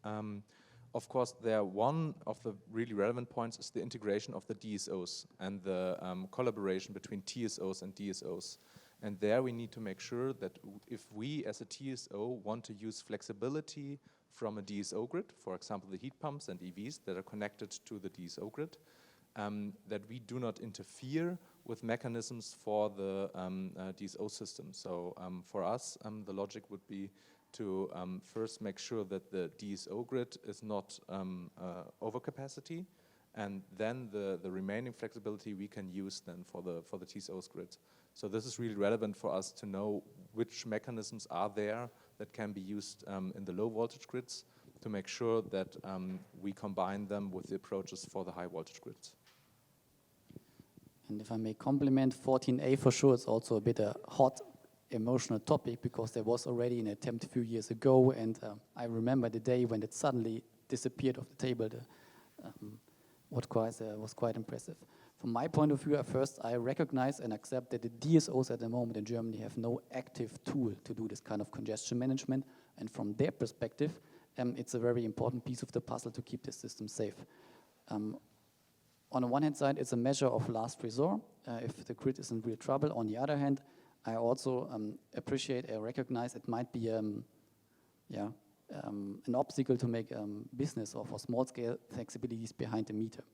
Of course, one of the really relevant points is the integration of the DSOs and the collaboration between TSOs and DSOs. And there we need to make sure that if we as a TSO want to use flexibility from a DSO grid, for example, the heat pumps and EVs that are connected to the DSO grid, that we do not interfere with mechanisms for the DSO system. So for us, the logic would be to first make sure that the DSO grid is not overcapacity, and then the remaining flexibility we can use then for the TSO's grid. So this is really relevant for us to know which mechanisms are there that can be used in the low voltage grids to make sure that we combine them with the approaches for the high voltage grids. And if I may compliment 14A, for sure it's also a bit a hot emotional topic, because there was already an attempt a few years ago, and I remember the day when it suddenly disappeared off the table. What was quite impressive. From my point of view, at first I recognize and accept that the DSOs at the moment in Germany have no active tool to do this kind of congestion management, and from their perspective, it's a very important piece of the puzzle to keep the system safe. On the one hand side, it's a measure of last resort if the grid is in real trouble. On the other hand, I also appreciate and recognize it might be an obstacle to make business or for small-scale flexibilities behind the meter.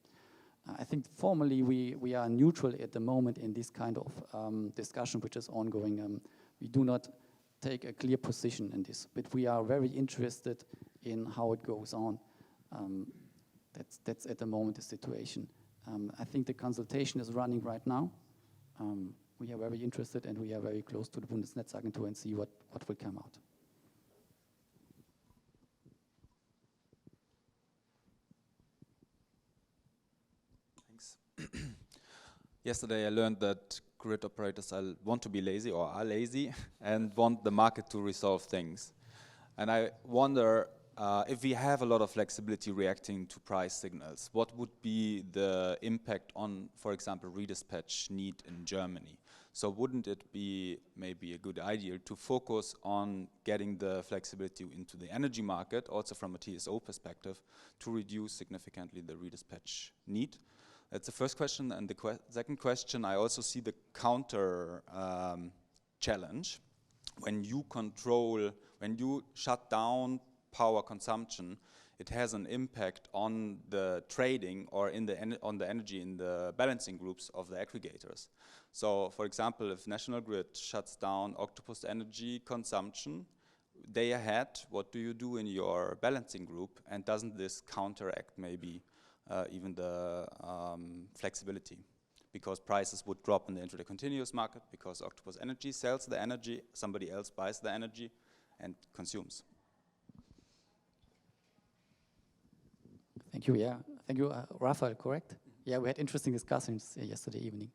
I think formally we are neutral at the moment in this kind of discussion which is ongoing. We do not take a clear position in this, but we are very interested in how it goes on. That's at the moment the situation. I think the consultation is running right now. We are very interested, and we are very close to the Bundesnetzagentur and see what will come out. Thanks. Yesterday I learned that grid operators want to be lazy or are lazy and want the market to resolve things. And I wonder if we have a lot of flexibility reacting to price signals, what would be the impact on, for example, redispatch need in Germany? So wouldn't it be maybe a good idea to focus on getting the flexibility into the energy market, also from a TSO perspective, to reduce significantly the redispatch need? That's the first question. And the second question, I also see the counter challenge. When you shut down power consumption, it has an impact on the trading or on the energy in the balancing groups of the aggregators. So, for example, if National Grid shuts down Octopus Energy consumption, day ahead, what do you do in your balancing group? And doesn't this counteract maybe even the flexibility? Because prices would drop in the intraday continuous market because Octopus Energy sells the energy, somebody else buys the energy and consumes. Thank you. Yeah, thank you, Raphael. Correct? Yeah, we had interesting discussions yesterday evening.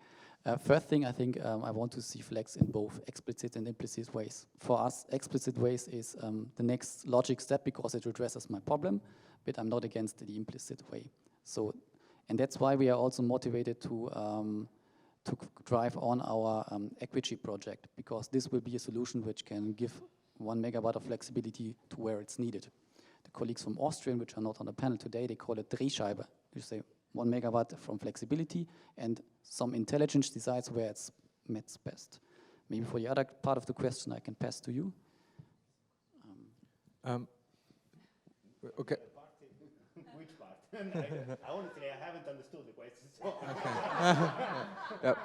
First thing, I think I want to see flex in both explicit and implicit ways. For us, explicit ways is the next logic step because it addresses my problem, but I'm not against the implicit way. So, and that's why we are also motivated to drive on our equity project, because this will be a solution which can give 1 megawatt of flexibility to where it's needed. The colleagues from Austria, which are not on the panel today, they call it Drehscheibe. You say 1 megawatt from flexibility, and some intelligence decides where it's met best. Maybe for the other part of the question, I can pass to you. Okay. Which part? Honestly, I haven't understood the question, so Yep.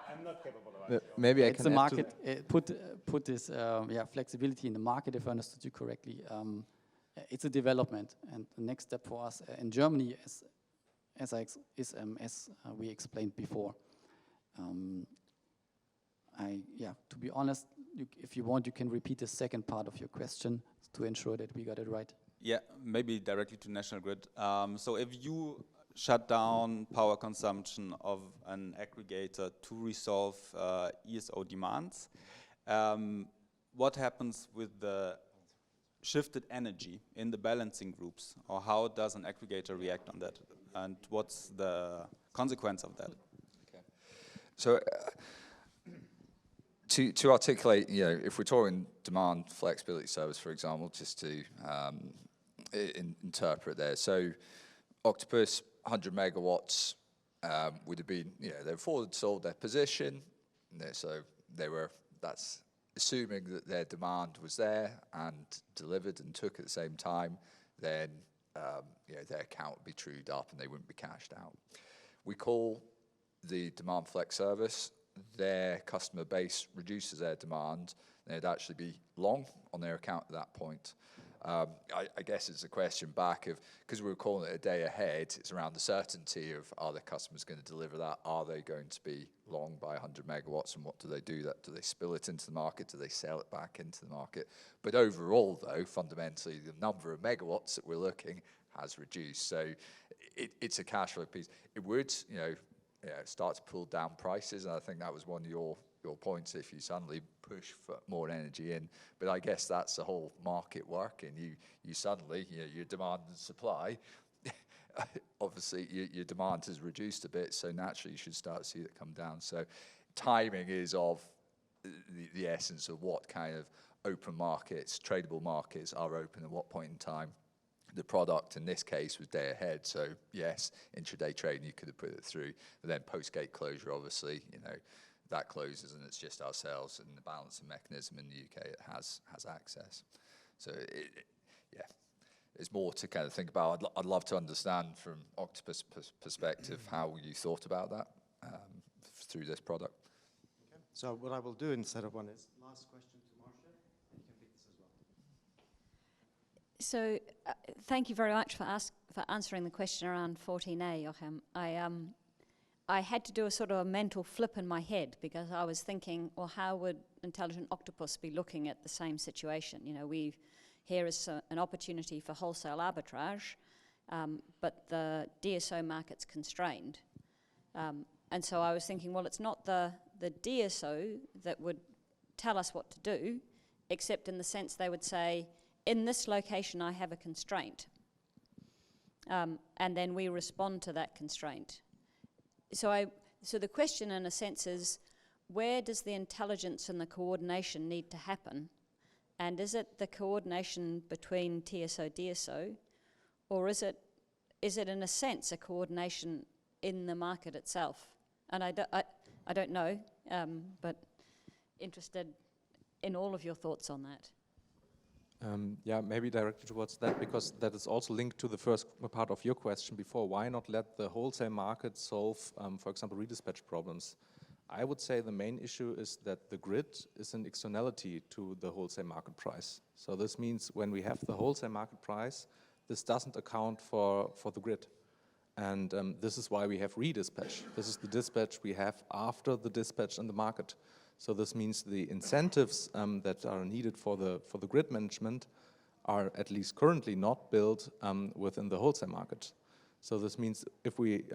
I'm not capable of answering. Maybe I It's can the add to market. Put this flexibility in the market. If I understood you correctly, it's a development, and the next step for us in Germany as we explained before. To be honest, if you want, you can repeat the second part of your question to ensure that we got it right. Yeah, maybe directly to National Grid. So if you shut down power consumption of an aggregator to resolve ESO demands, what happens with the shifted energy in the balancing groups? Or how does an aggregator react on that? And what's the consequence of that? Okay. So to articulate, if we're talking demand flexibility service, for example, just to interpret there. So Octopus, 100 megawatts would have been, they forward sold their position. So that's assuming that their demand was there and delivered and took at the same time, then their account would be trued up and they wouldn't be cashed out. We call the demand flex service, their customer base reduces their demand, they'd actually be long on their account at that point. I guess it's a question back of, because we were calling it a day ahead, it's around the certainty of, are the customers going to deliver that? Are they going to be long by 100 megawatts, and what do they do? Do they spill it into the market? Do they sell it back into the market? But overall, though, fundamentally, the number of megawatts that we're looking has reduced. So it's a cash flow piece. It would, start to pull down prices, and I think that was one of your points if you suddenly push for more energy in. But I guess that's the whole market work, and you suddenly, your demand and supply, obviously your demand has reduced a bit, so naturally you should start to see it come down. So timing is of the essence of what kind of open markets, tradable markets are open at what point in time. The product in this case was day ahead, so yes, intraday trading you could have put it through, but then post-gate closure, obviously, that closes and it's just ourselves and the balancing mechanism in the UK that has access. So it's more to kind of think about. I'd love to understand from Octopus perspective how you thought about that through this product. Okay. So what I will do instead of one is last question to Marcia, and you can pick this as well. So thank you very much for answering the question around 14A, Jochen. I had to do a sort of a mental flip in my head because I was thinking, well, how would Intelligent Octopus be looking at the same situation? Here is an opportunity for wholesale arbitrage, but the DSO market's constrained. And so I was thinking, well, it's not the DSO that would tell us what to do, except in the sense they would say, in this location I have a constraint. And then we respond to that constraint. So the question in a sense is, where does the intelligence and the coordination need to happen? And is it the coordination between TSO, DSO, or is it in a sense a coordination in the market itself? And I don't know, but interested in all of your thoughts on that. Maybe directly towards that, because that is also linked to the first part of your question before. Why not let the wholesale market solve, for example, redispatch problems? I would say the main issue is that the grid is an externality to the wholesale market price. So this means when we have the wholesale market price, this doesn't account for the grid. And this is why we have redispatch. This is the dispatch we have after the dispatch in the market. So this means the incentives that are needed for the grid management are at least currently not built within the wholesale market. So this means if we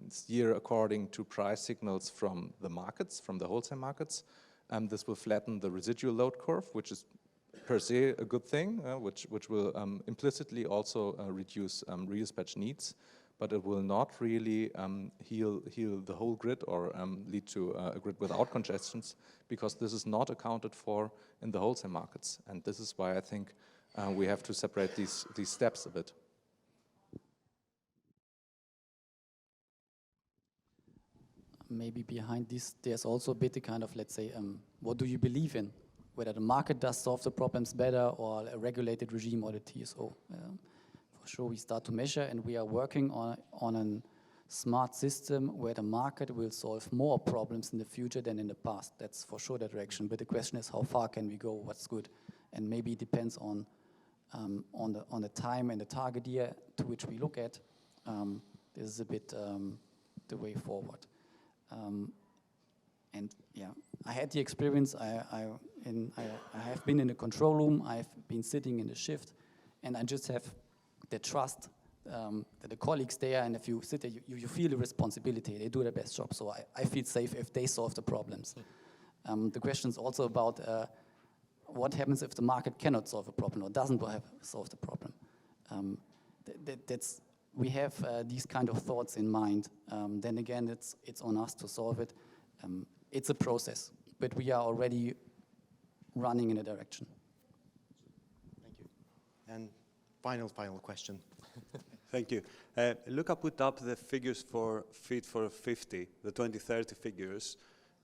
steer according to price signals from the markets, from the wholesale markets, this will flatten the residual load curve, which is per se a good thing, which will implicitly also reduce redispatch needs. But it will not really heal the whole grid or lead to a grid without congestions, because this is not accounted for in the wholesale markets. And this is why I think we have to separate these steps a bit. Maybe behind this, there's also a bit of kind of, let's say, what do you believe in? Whether the market does solve the problems better, or a regulated regime, or the TSO. for sure we start to measure, and we are working on a smart system where the market will solve more problems in the future than in the past. That's for sure the direction. But the question is, how far can we go? What's good? And maybe it depends on the time and the target year to which we look at. This is a bit the way forward. And yeah, I had the experience. I have been in the control room. I've been sitting in the shift, and I just have the trust that the colleagues there, and if you sit there, you feel the responsibility. They do their best job, so I feel safe if they solve the problems. The question is also about what happens if the market cannot solve a problem or doesn't solve the problem. We have these kind of thoughts in mind. Then again, it's on us to solve it. It's a process, but we are already running in a direction. Thank you. And final question. Thank you. Luca put up the figures for Fit for 50, the 2030 figures,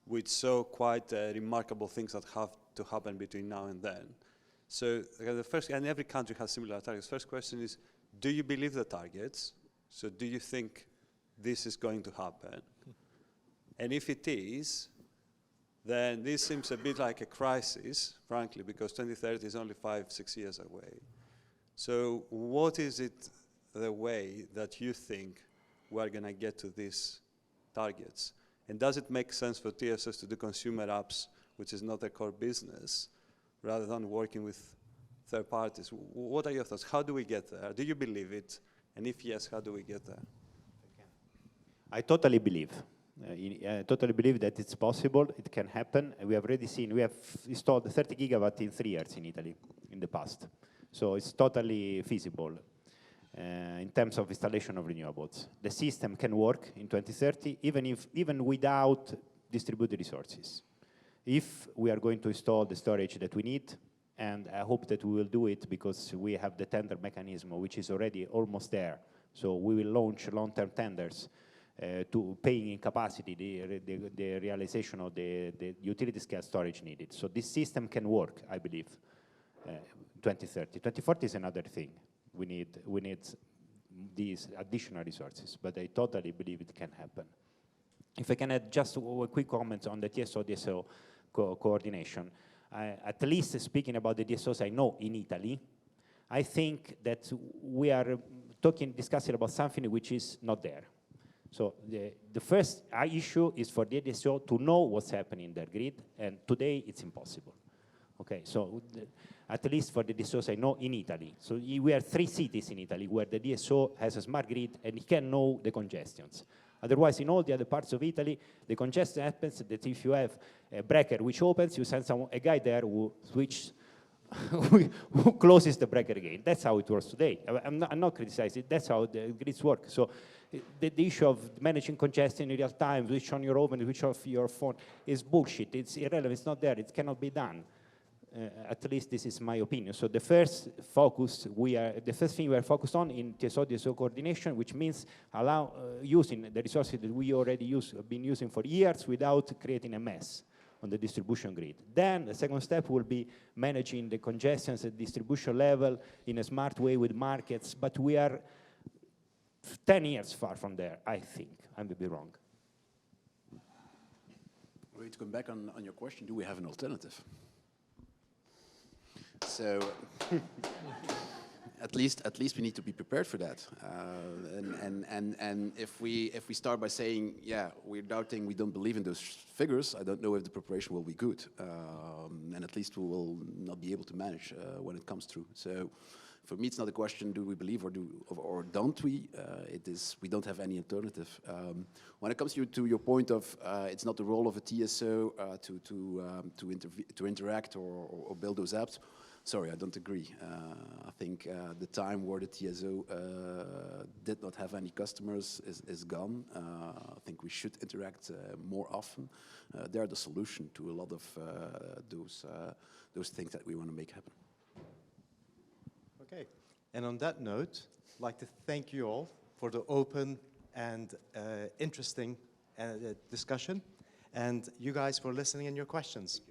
which show quite remarkable things that have to happen between now and then. So the first, and every country has similar targets. First question is, do you believe the targets? So do you think this is going to happen? And if it is, then this seems a bit like a crisis, frankly, because 2030 is only 5-6 years away. So what is it, the way that you think we're going to get to these targets? And does it make sense for TSOs to do consumer apps, which is not their core business, rather than working with third parties? What are your thoughts? How do we get there? Do you believe it? And if yes, how do we get there? I totally believe. I totally believe that it's possible, it can happen. We have already seen, we have installed 30 gigawatt in 3 years in Italy in the past. So it's totally feasible in terms of installation of renewables. The system can work in 2030, even without distributed resources. If we are going to install the storage that we need, and I hope that we will do it because we have the tender mechanism, which is already almost there. So we will launch long-term tenders to paying in capacity the realization of the utility scale storage needed. So this system can work, I believe, 2030. 2040 is another thing. We need these additional resources, but I totally believe it can happen. If I can add just a quick comment on the TSO-DSO coordination. At least speaking about the DSOs I know in Italy, I think that we are discussing about something which is not there. So the first issue is for the DSO to know what's happening in their grid, and today it's impossible. Okay, so at least for the DSOs I know in Italy. So we have 3 cities in Italy where the DSO has a smart grid and he can know the congestions. Otherwise, in all the other parts of Italy, the congestion happens that if you have a breaker which opens, you send a guy there who who closes the breaker again. That's how it works today. I'm not criticizing. That's how the grids work. So the issue of managing congestion in real time, switch on your oven, switch off your phone, is bullshit. It's irrelevant. It's not there. It cannot be done. At least this is my opinion. So the first thing we are focused on in TSO-DSO coordination, which means using the resources that we already have been using for years without creating a mess on the distribution grid. Then the second step will be managing the congestions at distribution level in a smart way with markets, but we are 10 years far from there, I think. I may be wrong. Wait, to come back on your question, do we have an alternative? So at least we need to be prepared for that. And if we start by saying, yeah, we're doubting, we don't believe in those figures, I don't know if the preparation will be good, and at least we will not be able to manage when it comes through. So for me, it's not a question: do we believe or don't we? It is we don't have any alternative. When it comes to your point of it's not the role of a TSO to interact or build those apps. Sorry, I don't agree. I think the time where the TSO did not have any customers is gone. I think we should interact more often. They're the solution to a lot of those things that we want to make happen. Okay, and on that note, I'd like to thank you all for the open and interesting discussion, and you guys for listening and your questions.